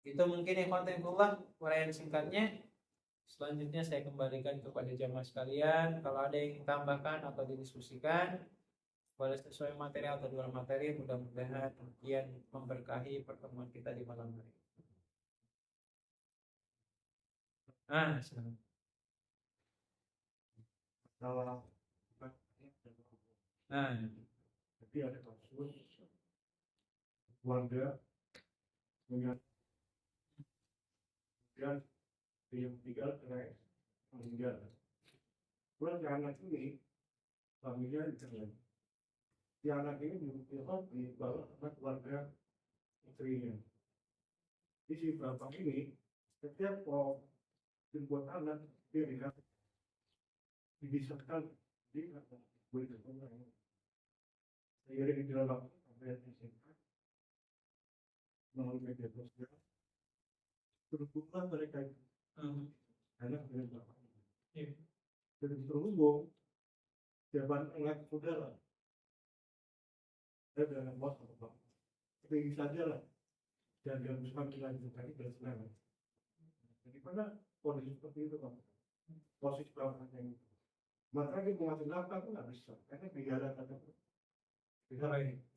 Itu mungkin yang kontenullah uraian singkatnya. Selanjutnya saya kembalikan kepada jamaah sekalian. Kalau ada yang ditambahkan atau didiskusikan, boleh sesuai materi atau luar materi. Mudah-mudahan kemudian memberkahi pertemuan kita di malam hari. Silakan. Kalau jadi ada kasus keluarga dengan yang tinggal cerai meninggal. Kemudian anak ini familia dicerai. Si anak ini dibawa sama keluarga istrinya. Di si bapak ini setiap mau jemput anak dia dikasih dibisarkan di boleh ketemu. Seiring jalan waktu sampai SMA melalui media sosial terhubunglah mereka itu anak dengan bapak. Dan terhubung jawaban anak muda lah. Saya dengan bos bapak. Tapi saja lah. Dan yang bisa dilanjutkan itu bersenang. Jadi pada kondisi seperti itu Pak. Posisi bapak yang maka dia mengambil nafkah itu nggak bisa. Karena biara kata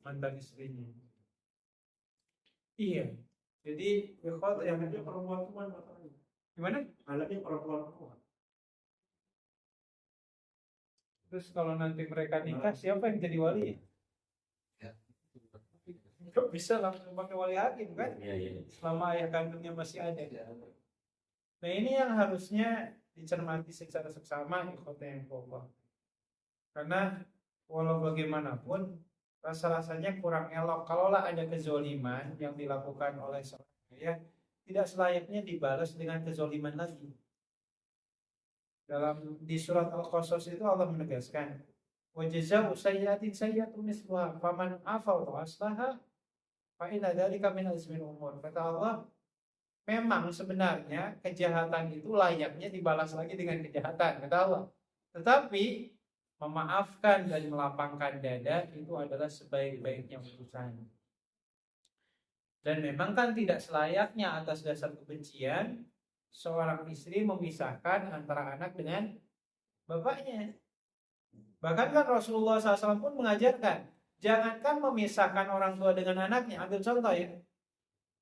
Mantan istrinya. Iya. Jadi yang anaknya perempuan cuma masalahnya. gimana? Anaknya perempuan. Terus kalau nanti mereka nikah, siapa yang jadi wali? Kok bisa langsung pakai wali hakim kan? Selama ayah kandungnya masih ada. Nah ini yang harusnya dicermati secara seksama ikhwata yang pokok. Karena walau bagaimanapun rasa-rasanya kurang elok kalaulah ada kezoliman yang dilakukan oleh seorang ayah, tidak selayaknya dibalas dengan kezoliman lagi. Di surat Al-Qasas itu Allah menegaskan, wa jazaa'u sayyi'atin sayyi'atun misluha faman 'afa wa aslaha fa inna dzalika min azmil umur. Kata Allah, memang sebenarnya kejahatan itu layaknya dibalas lagi dengan kejahatan, kata Allah. Tetapi memaafkan dan melapangkan dada itu adalah sebaik-baiknya urusan. Dan memang kan tidak selayaknya atas dasar kebencian seorang istri memisahkan antara anak dengan bapaknya. Bahkan kan Rasulullah SAW pun mengajarkan, jangankan memisahkan orang tua dengan anaknya. Ambil contoh ya,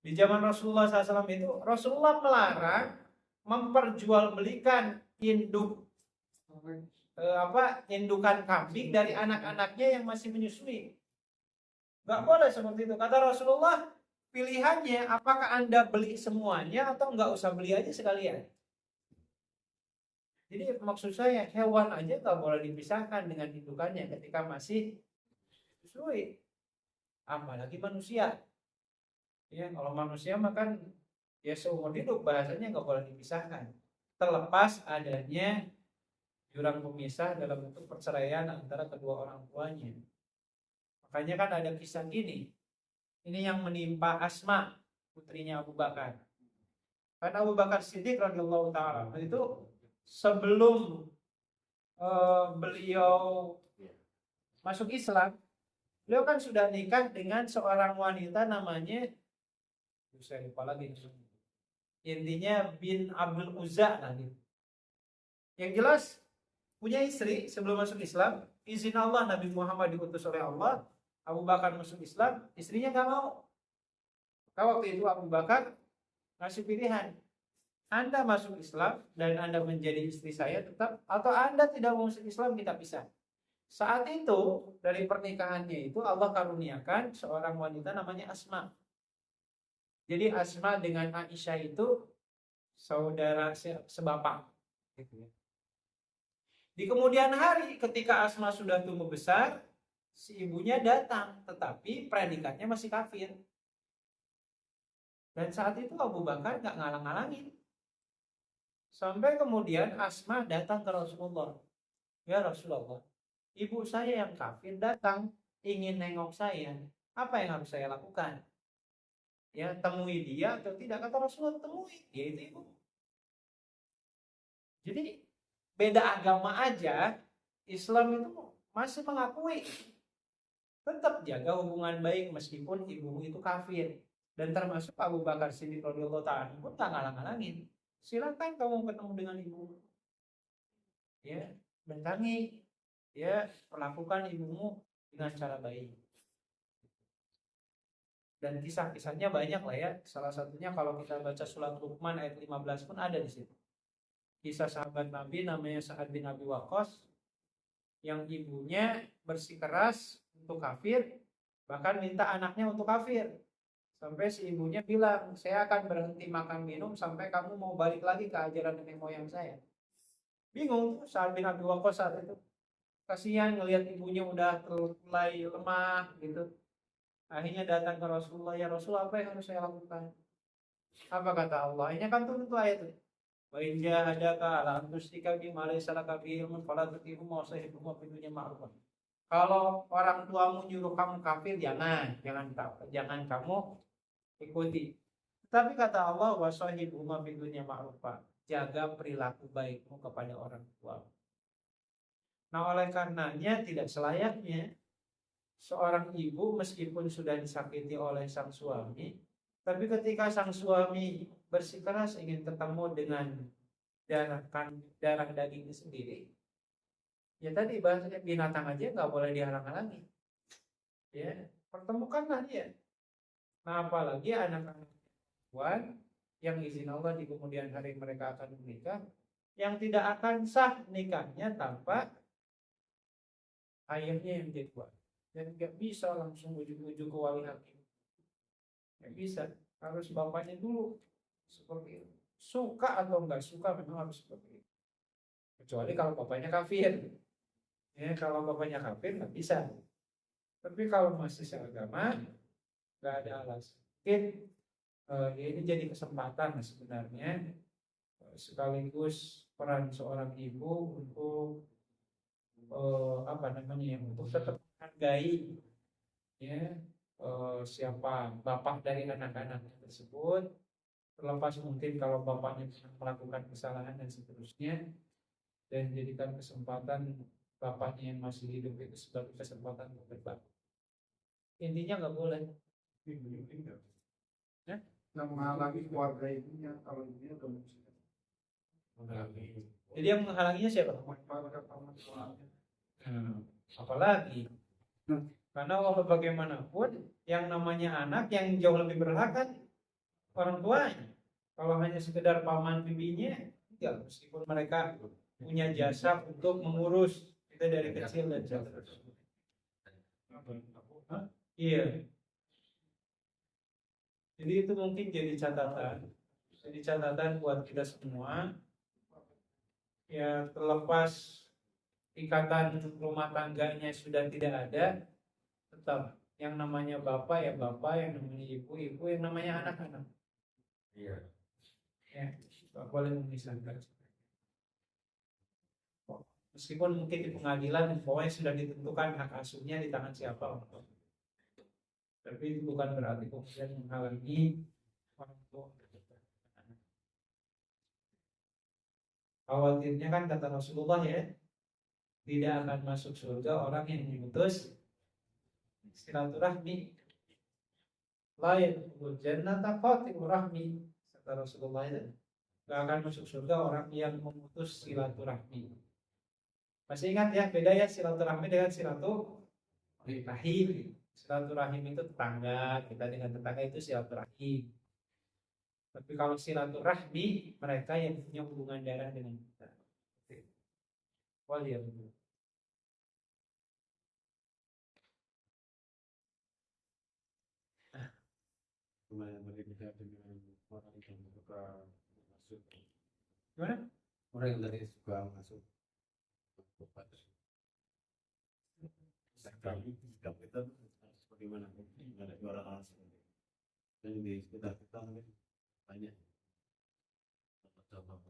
di zaman Rasulullah SAW itu Rasulullah melarang memperjualbelikan indukan kambing dari anak-anaknya yang masih menyusui. Gak boleh seperti itu. Kata Rasulullah, pilihannya apakah Anda beli semuanya atau nggak usah beli aja sekalian. Jadi maksud saya hewan aja nggak boleh dipisahkan dengan indukannya ketika masih menyusui. Apalagi manusia. Ya, kalau manusia makan ya seumur hidup bahasanya nggak boleh dipisahkan. Terlepas adanya jurang pemisah dalam bentuk perceraian antara kedua orang tuanya. Makanya kan ada kisah gini. Ini yang menimpa Asma, putrinya Abu Bakar. Karena Abu Bakar Siddiq radhiyallahu taala itu sebelum beliau masuk Islam, beliau kan sudah nikah dengan seorang wanita namanya, saya lupa lagi, intinya bin Abdul Uzza lah gitu. Yang jelas punya istri sebelum masuk Islam, izin Allah Nabi Muhammad diutus oleh Allah, Abu Bakar masuk Islam, istrinya nggak mau. Waktu itu Abu Bakar ngasih pilihan, Anda masuk Islam dan Anda menjadi istri saya tetap, atau Anda tidak mau masuk Islam, kita pisah. Saat itu dari pernikahannya itu Allah karuniakan seorang wanita namanya Asma. Jadi Asma dengan Aisyah itu saudara sebapak. Gitu ya. Di kemudian hari ketika Asma sudah tumbuh besar, si ibunya datang, tetapi predikatnya masih kafir. Dan saat itu Abu Bakar gak ngalang-ngalangin. Sampai kemudian Asma datang ke Rasulullah. Ya Rasulullah, ibu saya yang kafir datang ingin nengok saya. Apa yang harus saya lakukan? Ya, temui dia atau tidak? Kata Rasulullah, temui. Ya itu ibu. Jadi beda agama aja, Islam itu masih mengakui tetap jaga hubungan baik meskipun ibumu itu kafir. Dan termasuk Abu Bakar Siddiq radhiyallahu ta'ala pun tak ngalang-ngalangin. Silakan kamu ketemu dengan ibumu. Ya, bentangi, ya, perlakukan ibumu dengan cara baik. Dan kisah-kisahnya banyak lah ya. Salah satunya kalau kita baca surat Luqman ayat 15 pun ada di situ. kisah sahabat Nabi namanya Sa'ad bin Abi Waqqas, yang ibunya bersikeras untuk kafir, bahkan minta anaknya untuk kafir. Sampai si ibunya bilang, saya akan berhenti makan minum sampai kamu mau balik lagi ke ajaran nenek moyang saya. Bingung tuh Sa'ad bin Abi Waqqas saat itu. Kasihan ngelihat ibunya udah mulai lemah gitu. Akhirnya datang ke Rasulullah, ya Rasul, apa yang harus saya lakukan? Apa kata Allah? Ini kan turun tuh ayat itu. Wa in jahadaka ala an tusyrika bima laysa laka bihi ilmun fala tuti'huma wa sahibhuma fid dunya ma'rufan. Kalau orang tuamu nyuruh kamu kafir, jangan kamu ikuti. Tapi kata Allah, wa sahibhuma fid dunya ma'rufan. Jaga perilaku baikmu kepada orang tua. Nah, oleh karenanya tidak selayaknya seorang ibu meskipun sudah disakiti oleh sang suami, tapi ketika sang suami bersikeras ingin ketemu dengan darah dagingnya sendiri, ya tadi bahasanya binatang aja nggak boleh dihalang-halangi. Ya, pertemukanlah dia. Nah, apalagi anak-anak perempuan yang izin Allah di kemudian hari mereka akan menikah, yang tidak akan sah nikahnya tanpa ayahnya yang jadi wali. Dan nggak bisa langsung ujuk-ujuk ke wali hakim. Nggak bisa, harus bapaknya dulu. Seperti itu. Suka atau nggak suka memang harus seperti itu. Kecuali kalau bapaknya kafir. Ya, kalau bapaknya kafir nggak bisa. Tapi kalau masih seagama, nggak ada alasan. Mungkin ini jadi kesempatan sebenarnya, sekaligus peran seorang ibu untuk untuk tetap menghargai ya siapa bapak dari anak-anak tersebut, terlepas mungkin kalau bapaknya melakukan kesalahan dan seterusnya, dan jadikan kesempatan bapaknya yang masih hidup itu sebagai kesempatan untuk berbakti. Intinya nggak boleh Nggak menghalangi keluarga ibunya kalau ibunya udah muslim. Jadi yang menghalanginya siapa? Apalagi karena walaupun bagaimanapun yang namanya anak yang jauh lebih berhak kan orang tuanya. Kalau hanya sekedar paman bibinya, ya meskipun mereka punya jasa untuk mengurus kita dari kecil dan seterusnya. Iya. Jadi itu mungkin jadi catatan buat kita semua. Ya, terlepas ikatan rumah tangganya sudah tidak ada, tetap yang namanya bapak ya bapak, yang namanya ibu ibu, yang namanya anak-anak. Iya. Ya, tak boleh memisahkan. Meskipun mungkin di pengadilan pokoknya sudah ditentukan hak asuhnya di tangan siapa. Tapi itu bukan berarti kemudian menghalangi orang tua. Khawatirnya kan kata Rasulullah ya, tidak akan masuk surga orang yang memutus silaturahmi. La yadkhulul jannata qati'ur rahmi. Kata Rasulullah itu, tidak akan masuk surga orang yang memutus silaturahmi. Masih ingat ya, beda ya silaturahmi dengan silaturahim. Silaturahim itu tetangga, kita dengan tetangga itu silaturahim. Tapi kalau silaturahmi, mereka yang punya hubungan darah dengan kita. Waliyahullah. Lumayan berbeda dengan orang yang suka masuk. Gimana? Orang yang tadi suka masuk. Kami sikap kita bagaimana? Ada dua orang seperti itu. Dan di sekitar kita mungkin banyak. Coba.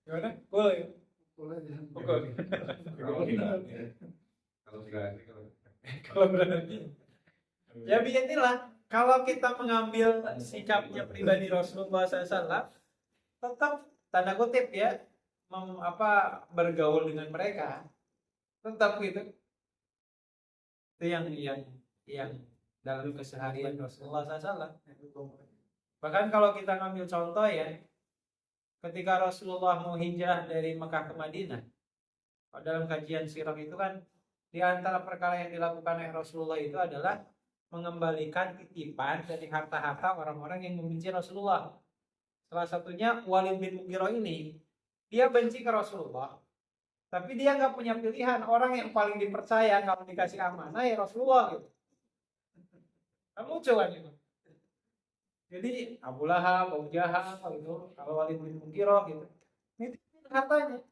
Gimana? Boleh. Boleh. Kalau berani. Ya beginilah, kalau kita mengambil sikapnya pribadi Rasulullah SAW, tetap tanda kutip ya, bergaul dengan mereka, tetap gitu. Itu yang dalam keseharian Rasulullah SAW. Bahkan kalau kita ngambil contoh ya, ketika Rasulullah mau hijrah dari Mekah ke Madinah, dalam kajian sirah itu kan di antara perkara yang dilakukan oleh Rasulullah itu adalah mengembalikan titipan dari harta-harta orang-orang yang membenci Rasulullah. Salah satunya Walid bin Mughirah ini, dia benci ke Rasulullah, tapi dia nggak punya pilihan. Orang yang paling dipercaya kalau dikasih amanah ya Rasulullah gitu. Kamu coba gitu. Jadi Abu Lahab, Abu Jahal gitu, kalau Walid bin Mughirah gitu, ini hartanya.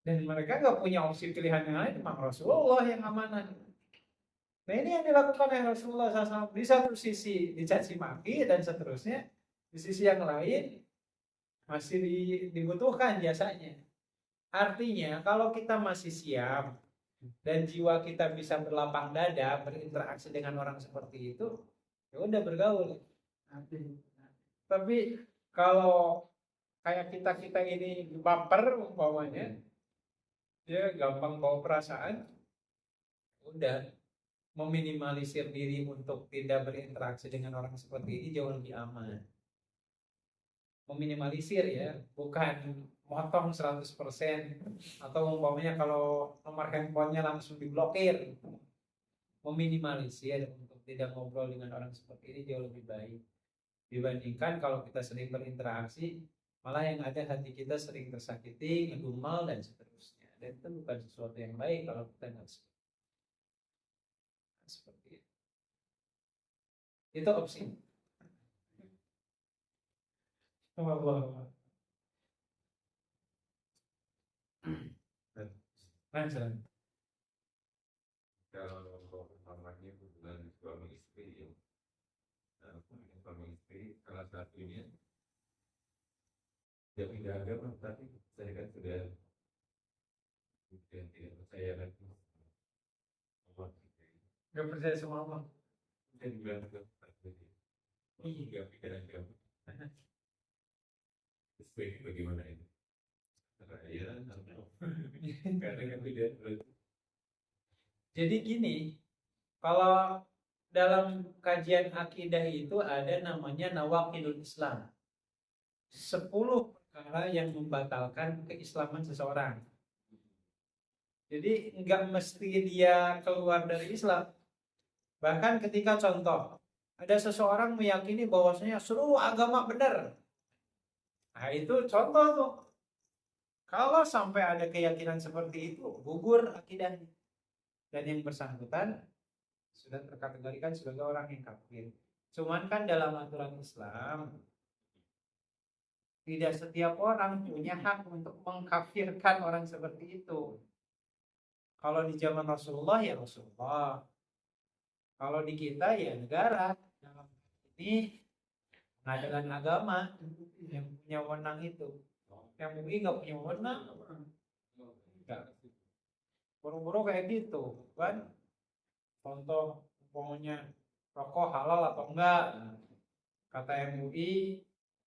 Dan mereka nggak punya opsi pilihan yang lain, memang Rasulullah yang amanah. Nah ini yang dilakukan oleh Rasulullah SAW. Di satu sisi dicaci maki dan seterusnya, di sisi yang lain masih dibutuhkan jasanya. Artinya kalau kita masih siap dan jiwa kita bisa berlapang dada berinteraksi dengan orang seperti itu, ya udah bergaul. Tapi kalau kayak kita ini baper umpamanya, dia gampang bawa perasaan, udah meminimalisir diri untuk tidak berinteraksi dengan orang seperti ini jauh lebih aman. Meminimalisir ya, bukan motong 100% atau umpamanya kalau nomor handphonenya langsung diblokir. Meminimalisir untuk tidak ngobrol dengan orang seperti ini jauh lebih baik dibandingkan kalau kita sering berinteraksi, malah yang ada hati kita sering tersakiti, ngedumel dan seterusnya. Dan itu bukan sesuatu yang baik kalau kita nggak seperti itu. Itu opsi. Allah. Kalau umpamanya hubungan suami istri ya, suami istri salah satunya dia pindah agama, tapi saya kan sudah tidak percaya lagi Allah. Gak percaya sama Allah. Dan juga nggak pindah agama. Sebaiknya bagaimana itu? Ya, karena kan beda. Jadi gini, kalau dalam kajian akidah itu ada namanya nawaqidul Islam. 10 perkara yang membatalkan keislaman seseorang. Jadi nggak mesti dia keluar dari Islam. Bahkan ketika contoh, ada seseorang meyakini bahwasanya seluruh agama benar. Nah itu contoh tuh. Kalau sampai ada keyakinan seperti itu, gugur akidahnya. Dan yang bersangkutan sudah terkategorikan sebagai orang yang kafir. Cuman kan dalam aturan Islam, tidak setiap orang punya hak untuk mengkafirkan orang seperti itu. Kalau di zaman Rasulullah ya Rasulullah. Kalau di kita ya negara. Dalam ini pengadilan agama yang punya wewenang itu. Yang MUI nggak punya wewenang. Buru-buru kayak gitu kan. Contoh umpamanya rokok halal atau enggak. Kata MUI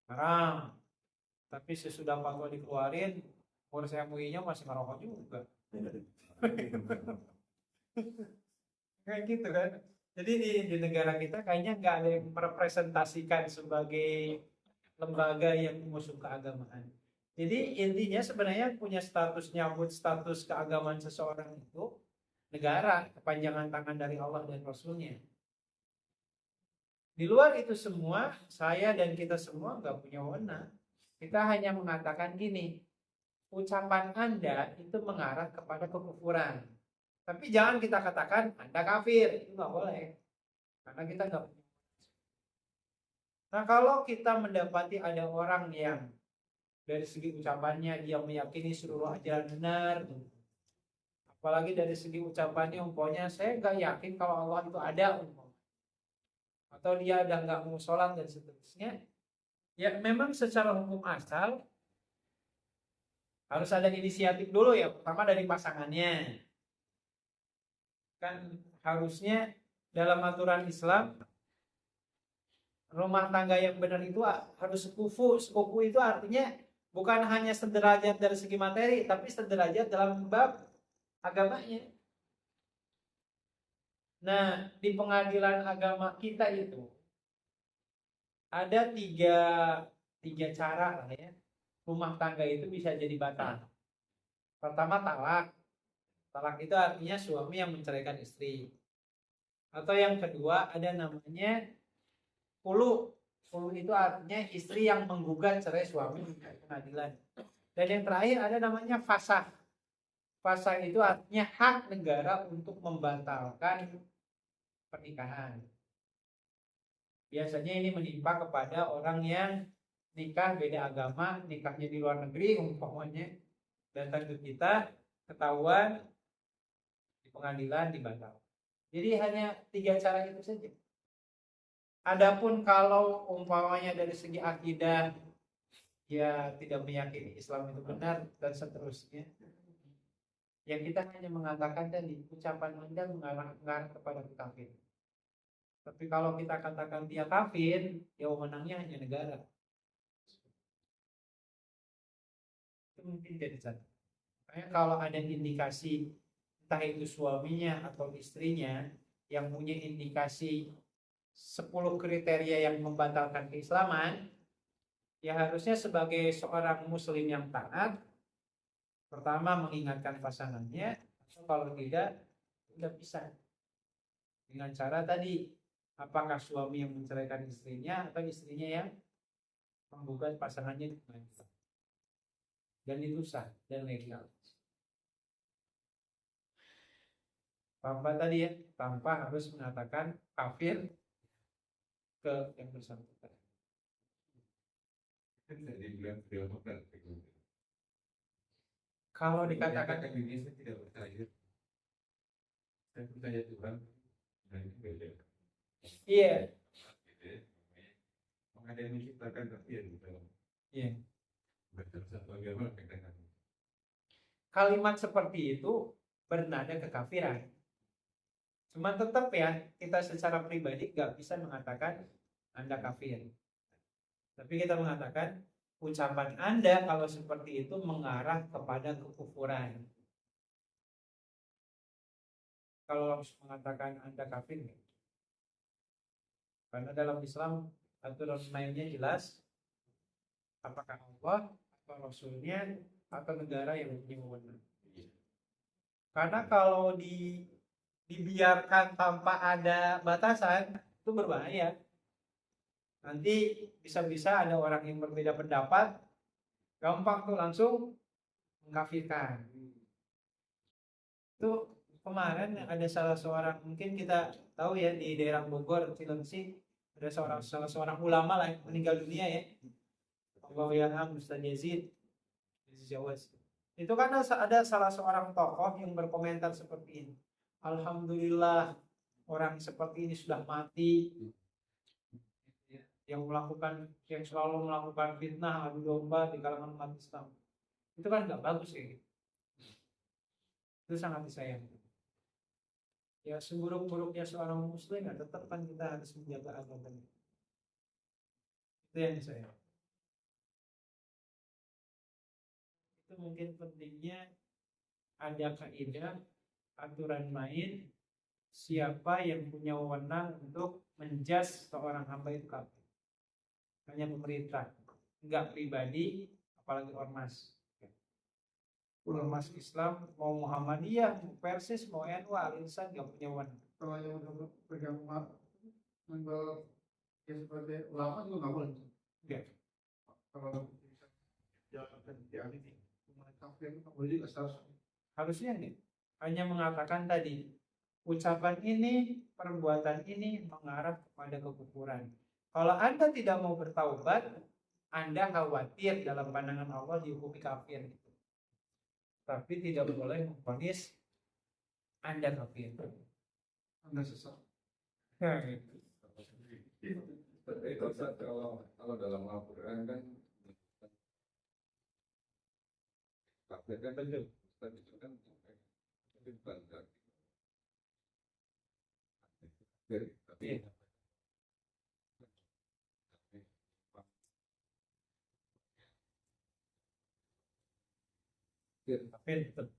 haram. Tapi sesudah fatwa dikeluarin, urus MUI-nya masih ngerokok juga. Kayak gitu kan. Jadi di negara kita kayaknya nggak ada yang merepresentasikan sebagai lembaga yang mengusung keagamaan. Jadi intinya sebenarnya punya status nyambut status keagamaan seseorang itu negara, kepanjangan tangan dari Allah dan Rasulnya. Di luar itu semua, saya dan kita semua nggak punya wewenang. Kita hanya mengatakan gini, ucapan Anda itu mengarah kepada kekufuran. Tapi jangan kita katakan Anda kafir, itu nggak boleh. Karena kita nggak punya. Nah kalau kita mendapati ada orang yang dari segi ucapannya dia meyakini seluruh ajaran benar, apalagi dari segi ucapannya umpamanya saya nggak yakin kalau Allah itu ada, atau dia udah nggak mau sholat dan seterusnya, ya memang secara hukum asal harus ada inisiatif dulu ya, pertama dari pasangannya. Kan harusnya dalam aturan Islam rumah tangga yang benar itu harus sekufu. Sekufu itu artinya bukan hanya sederajat dari segi materi, tapi sederajat dalam bab agamanya. Nah, di pengadilan agama kita itu ada tiga cara lah ya. Rumah tangga itu bisa jadi batal. Pertama talak. Talak itu artinya suami yang menceraikan istri. Atau yang kedua ada namanya khulu. Khulu itu artinya istri yang menggugat cerai suami di pengadilan. Dan yang terakhir ada namanya fasakh. Fasakh itu artinya hak negara untuk membatalkan pernikahan. Biasanya ini menimpa kepada orang yang nikah beda agama, nikahnya di luar negeri umpamanya, datang ke kita, ketahuan di pengadilan dibatal. Jadi hanya 3 cara itu saja. Adapun kalau umpamanya dari segi akidah ya tidak meyakini Islam itu benar dan seterusnya, yang kita hanya mengatakan tadi ucapan Anda mengarah kepada kafir. Tapi kalau kita katakan dia kafir, ya wewenangnya hanya negara. Itu mungkin jadi satu. Makanya kalau ada indikasi entah itu suaminya atau istrinya yang punya indikasi 10 kriteria yang membatalkan keislaman, ya harusnya sebagai seorang muslim yang taat, pertama mengingatkan pasangannya, atau kalau tidak bisa dengan cara tadi, apakah suami yang menceraikan istrinya atau istrinya yang menggugat pasangannya di pengadilan. Dan itu sah dan legal. Tanpa tadi ya, tanpa harus mengatakan kafir ke yang bersangkutan. Kalau dikatakan ini saya tidak percaya. Saya percaya Tuhan. Dan itu beda. iya. Ada yang menciptakan kafir gitu. Iya. Bagaimana dengan Kalimat seperti itu bernada kekafiran. Cuma tetap ya, kita secara pribadi gak bisa mengatakan Anda kafir. Tapi kita mengatakan ucapan Anda kalau seperti itu mengarah kepada kekufuran. Kalau langsung mengatakan Anda kafir, karena dalam Islam aturan mainnya jelas, apakah Allah atau Rasulnya atau negara yang punya wewenang. Karena kalau dibiarkan tanpa ada batasan itu berbahaya. Nanti bisa-bisa ada orang yang berbeda pendapat, gampang tuh langsung mengkafirkan. Itu kemarin ada salah seorang, mungkin kita tahu ya di daerah Bogor, Cilengsi, ada salah seorang ulama lah yang meninggal dunia ya. Allahumma Ustaz Yazid Jawaz. Itu kan ada salah seorang tokoh yang berkomentar seperti ini. Alhamdulillah orang seperti ini sudah mati. Yang selalu melakukan fitnah adu domba di kalangan umat Islam. Itu kan nggak bagus ya. Itu sangat disayangkan. Ya seburuk-buruknya seorang muslim ya tetap kan kita harus menjaga agamanya. Itu yang disayangkan. Itu mungkin pentingnya ada kaidah aturan main siapa yang punya wewenang untuk menjas seorang hamba itu kafir. Hanya pemerintah, enggak pribadi, apalagi ormas. Ormas Islam mau Muhammadiyah, mau Persis, mau NU, Al-Insan enggak punya wewenang. Kalau yang udah bergabung menggol ya seperti ulama juga nggak boleh. Ya. Kalau jalan diamini kafir itu nggak boleh juga seharusnya. Harusnya nih hanya mengatakan tadi ucapan ini, perbuatan ini mengarah kepada kekufuran. Kalau Anda tidak mau bertaubat, Anda khawatir dalam pandangan Allah dihukumi kafir. Tapi tidak boleh memvonis Anda kafir. Anda sesat. itu kalau dalam Al-Quran kan kafir kan betul. Itu kan bukan tapi Kafir betul.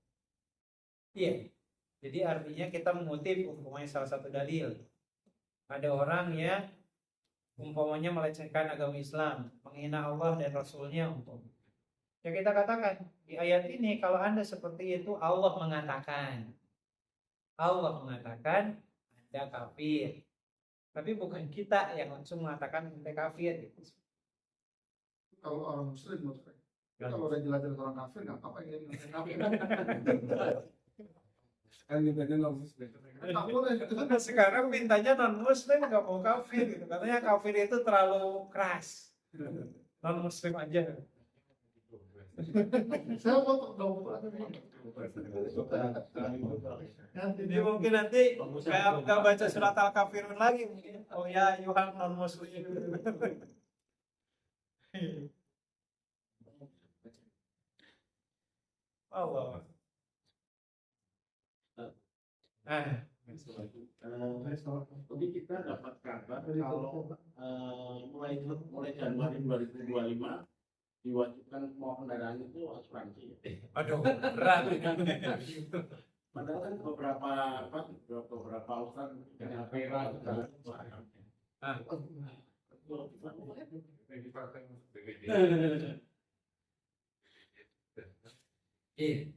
Iya. Jadi artinya kita mengutip umpamanya salah satu dalil. Ada orang yang umpamanya melecehkan agama Islam, menghina Allah dan Rasulnya umpamanya. Ya kita katakan di ayat ini kalau Anda seperti itu Allah mengatakan Anda Anda kafir. Tapi bukan kita yang langsung mengatakan Anda kafir. Kalau orang muslim maksudnya. Kalau udah jelas-jelas orang kafir, nggak apa-apa yang jadi kafir. Kan mintanya non muslim. Tak boleh. Sekarang mintanya non muslim nggak mau kafir gitu. Katanya kafir itu terlalu keras. Non muslim aja. Saya mau dong. Jadi mungkin nanti nggak baca surat al-kafirun lagi mungkin. Oh ya, Yuhan non muslim. Allah. Jadi kita dapat kabar kalau mulai Januari 2025 diwajibkan semua kendaraan itu asuransi. Aduh, berat. Padahal kan beberapa urusan dengan Pera juga. Bagi partai BPJS. Iya.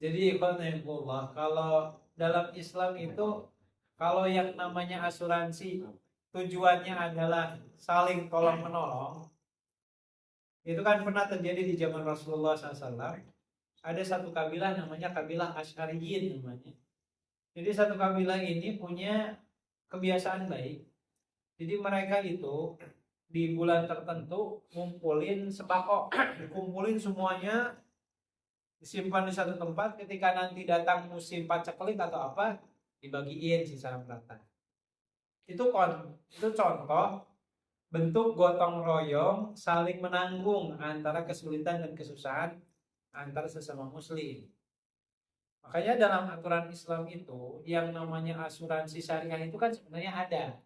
Jadi ikhwanullah, kalau dalam Islam itu kalau yang namanya asuransi tujuannya adalah saling tolong menolong, itu kan pernah terjadi di zaman Rasulullah SAW. Ada satu kabilah namanya kabilah Asy'ariyin namanya. Jadi satu kabilah ini punya kebiasaan baik. Jadi mereka itu di bulan tertentu ngumpulin sembako, dikumpulin semuanya, disimpan di satu tempat. Ketika nanti datang musim paceklik atau apa, dibagiin secara merata. Itu contoh bentuk gotong royong saling menanggung antara kesulitan dan kesusahan antara sesama muslim. Makanya dalam aturan Islam itu yang namanya asuransi syariah itu kan sebenarnya ada.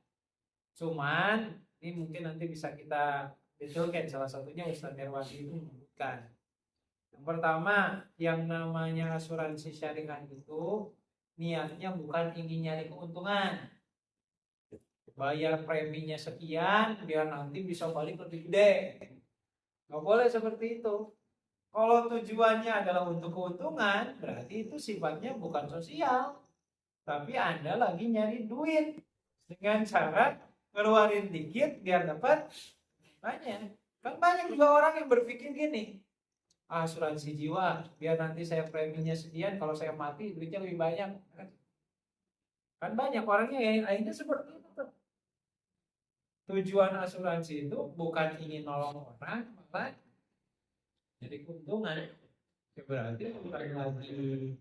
Cuman ini mungkin nanti bisa kita detailkan, salah satunya Ustaz Herwadi itu menyebutkan. Yang pertama, yang namanya asuransi syariah itu niatnya bukan ingin nyari keuntungan. Bayar preminya sekian biar nanti bisa balik lebih gede. Nggak boleh seperti itu. Kalau tujuannya adalah untuk keuntungan, berarti itu sifatnya bukan sosial. Tapi Anda lagi nyari duit dengan cara ngeluarin dikit biar dapat banyak. Kan banyak juga orang yang berpikir gini, asuransi jiwa biar nanti saya preminya sekian, kalau saya mati duitnya lebih banyak. Kan banyak orangnya yang akhirnya seperti itu. Tujuan asuransi itu bukan ingin nolong orang, malah jadi keuntungan. Ya berarti bukan lagi,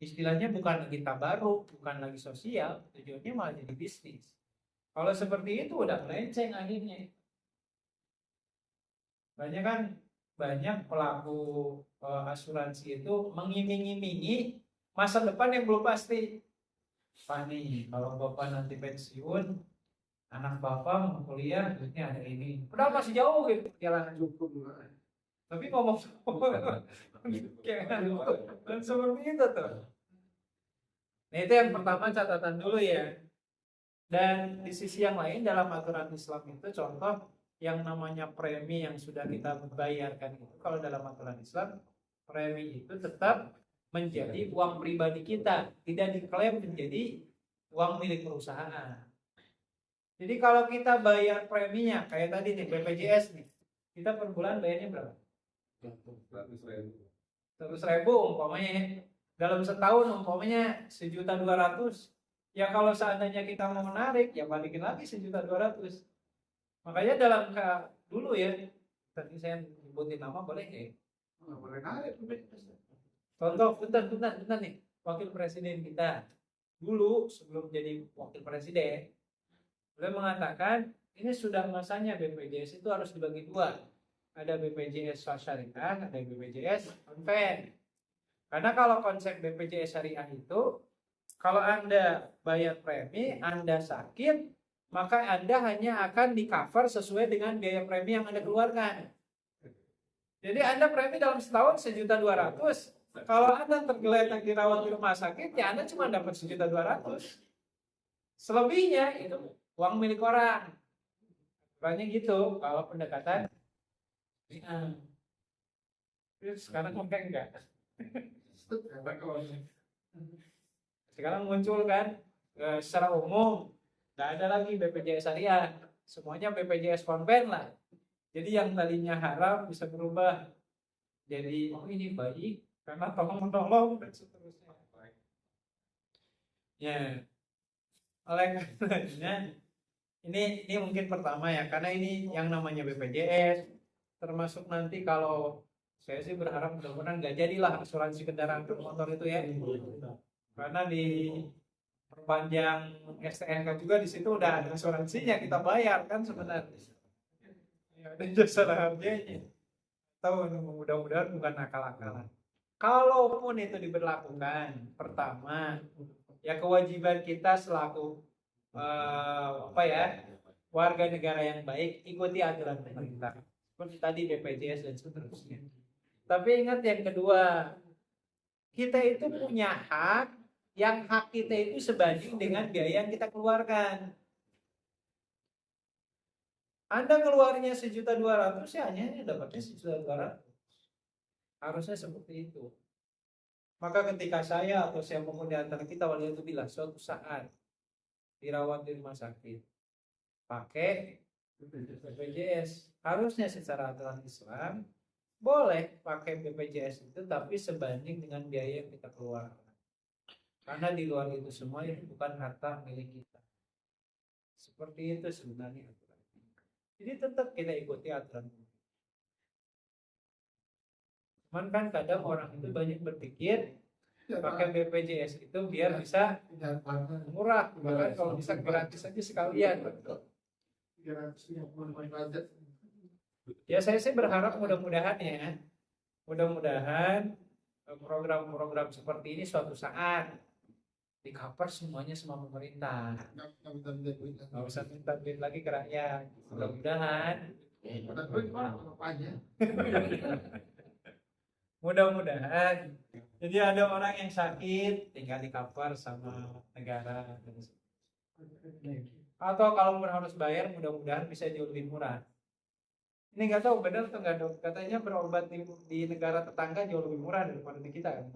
istilahnya bukan lagi tabaruk, bukan lagi sosial, tujuannya malah jadi bisnis. Kalau seperti itu udah melenceng akhirnya. Banyak pelaku asuransi itu mengiming-imingi masa depan yang belum pasti. Pak nih, kalau bapak nanti pensiun, anak bapak mau kuliah, duitnya ada ini. Padahal masih jauh gitu perjalanan cukup. Tapi ngomong dan seperti itu tuh. Nah itu yang pertama, catatan dulu ya. Dan di sisi yang lain dalam aturan Islam itu contoh yang namanya premi yang sudah kita bayarkan itu, kalau dalam aturan Islam premi itu tetap menjadi uang pribadi kita, tidak diklaim menjadi uang milik perusahaan. Jadi kalau kita bayar preminya kayak tadi nih BPJS nih, kita per bulan bayarnya berapa? 100.000 umpamanya. Dalam setahun umpamanya 1.200.000. Ya kalau seandainya kita mau menarik, ya balikin lagi 1.200.000. Makanya dalam dulu ya, tadi saya nyebutin nama boleh ya? Nggak boleh narik. Contoh, bentar nih, wakil presiden kita dulu sebelum jadi wakil presiden, beliau mengatakan ini sudah masanya BPJS itu harus dibagi dua. Ada BPJS syariah, ada BPJS konven. Karena kalau konsep BPJS syariah itu, kalau Anda bayar premi, Anda sakit, maka Anda hanya akan di-cover sesuai dengan biaya premi yang Anda keluarkan. Jadi Anda premi dalam setahun 1.200.000. Kalau Anda tergeletak dirawat di rumah sakit, ya Anda cuma dapat 1.200.000. Selebihnya itu uang milik orang. Banyak gitu kalau pendekatan. Sekarang enggak. Sekarang muncul kan secara umum nggak ada lagi BPJS Syariah, semuanya BPJS Konven lah. Jadi yang tadinya haram bisa berubah jadi oh ini baik karena tolong menolong dan seterusnya. Ya, oleh karenanya ini mungkin pertama ya, karena ini yang namanya BPJS, termasuk nanti kalau saya sih berharap mudah-mudahan nggak jadilah asuransi kendaraan bermotor itu ya, karena di perpanjang STNK juga di situ udah ada asuransinya, kita bayar kan sebenarnya. Ya, ada jasa harganya. Tahu mudah-mudahan bukan akal-akalan. Kalaupun itu diberlakukan, pertama ya kewajiban kita selaku warga negara yang baik ikuti aturan pemerintah. Seperti tadi BPJS dan seterusnya. Tapi ingat yang kedua, kita itu punya hak, yang hak kita itu sebanding dengan biaya yang kita keluarkan. Anda keluarnya 1.200.000 ya hanya dapatnya 1.200.000. Harusnya seperti itu. Maka ketika saya atau siapapun di antara kita waliyadzubillah suatu saat dirawat di rumah sakit pakai BPJS, harusnya secara aturan Islam boleh pakai BPJS itu, tapi sebanding dengan biaya yang kita keluarkan. Karena di luar itu semua itu bukan harta milik kita. Seperti itu sebenarnya aturan. Jadi tetap kita ikuti aturan. Cuman kan kadang orang itu banyak berpikir pakai BPJS itu biar bisa murah, bahkan kalau bisa gratis aja sekalian. Ya saya sih berharap mudah-mudahan ya, mudah-mudahan program-program seperti ini suatu saat di cover semuanya sama pemerintah. Nggak usah minta duit lagi ke rakyat. Mudah-mudahan. Mudah-mudahan. Jadi ada orang yang sakit tinggal di cover sama negara. Atau kalau harus bayar mudah-mudahan bisa jauh lebih murah. Ini nggak tahu benar atau nggak, dok? Katanya berobat di negara tetangga jauh lebih murah daripada di kita kan?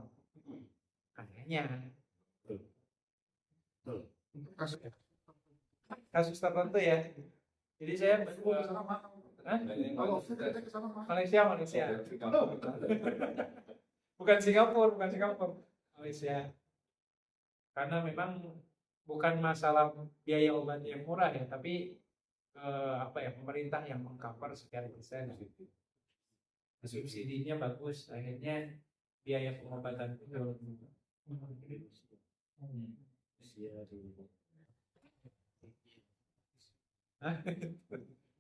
Kayaknya. Kasus tertentu ya. Jadi saya Malaysia. Bukan Singapura. Malaysia. Karena memang bukan masalah biaya obat yang murah ya, tapi pemerintah yang mengcover sekian persen. Subsidinya bagus, akhirnya biaya pengobatan itu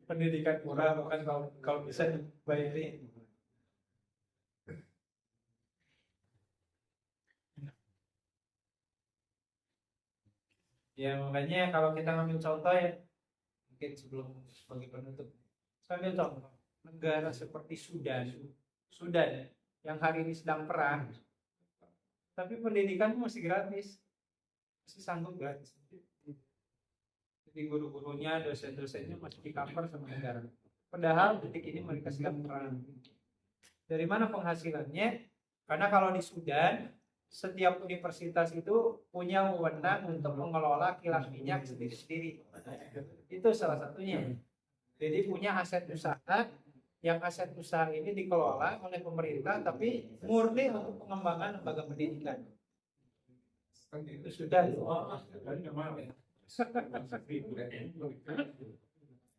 pendidikan murah, bahkan kalau bisa bayarin. Ya makanya kalau kita ngambil contoh ya, mungkin sebelum sebagai penutup, saya ambil contoh negara seperti Sudan yang hari ini sedang perang, tapi pendidikan masih gratis, masih sanggup gratis. Jadi guru-gurunya, dosen-dosennya masih di cover sama negara. Padahal detik ini mereka sedang perang. Dari mana penghasilannya? Karena kalau di Sudan, setiap universitas itu punya wewenang untuk mengelola kilang minyak sendiri-sendiri. Itu salah satunya. Jadi punya aset usaha, yang aset usaha ini dikelola oleh pemerintah, tapi murni untuk pengembangan lembaga pendidikan. Itu sudah.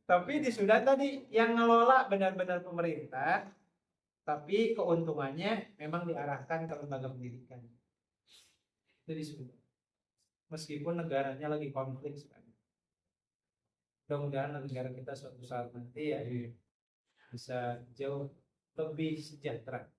Tapi di Sudan tadi yang ngelola benar-benar pemerintah, tapi keuntungannya memang diarahkan ke lembaga pendidikan. Jadi Sudan, meskipun negaranya lagi konflik sekarang, mudah-mudahan negara kita suatu saat nanti ya bisa jauh lebih sejahtera.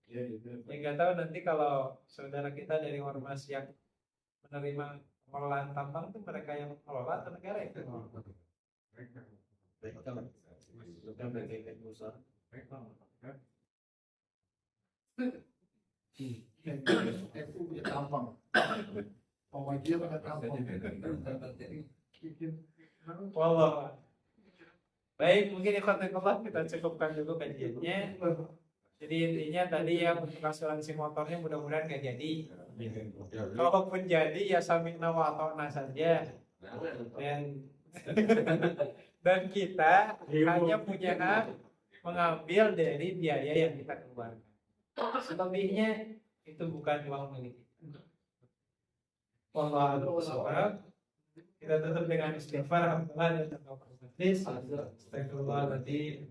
Ya nggak tahu nanti kalau saudara kita dari ormas yang menerima pengelolaan tambang itu mereka yang mengelola atau negara yang mengelola? Itu punya tampang. Pokoknya dia pakai tampang. Wallah. Baik, mungkin kita cukupkan dulu kajiannya. Jadi intinya tadi yang untuk asuransi motornya mudah-mudahan nggak jadi. Kalaupun jadi ya sami'na wa ata'na saja. Dan kita hanya punya hak mengambil dari biaya yang kita keluarkan. Selebihnya itu bukan uang milik kita. Wallahu a'lam. Kita tutup dengan istighfar. Astagfirullahaladzim.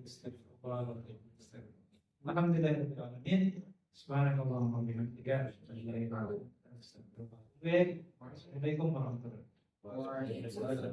Alhamdulillahirabbil alamin. Subhanakallahumma wa bihamdika asyhadu an la ilaha illa anta astaghfiruka wa atubu ilaik. Wassalamualaikum warahmatullahi wabarakatuh. Waalaikumsalam.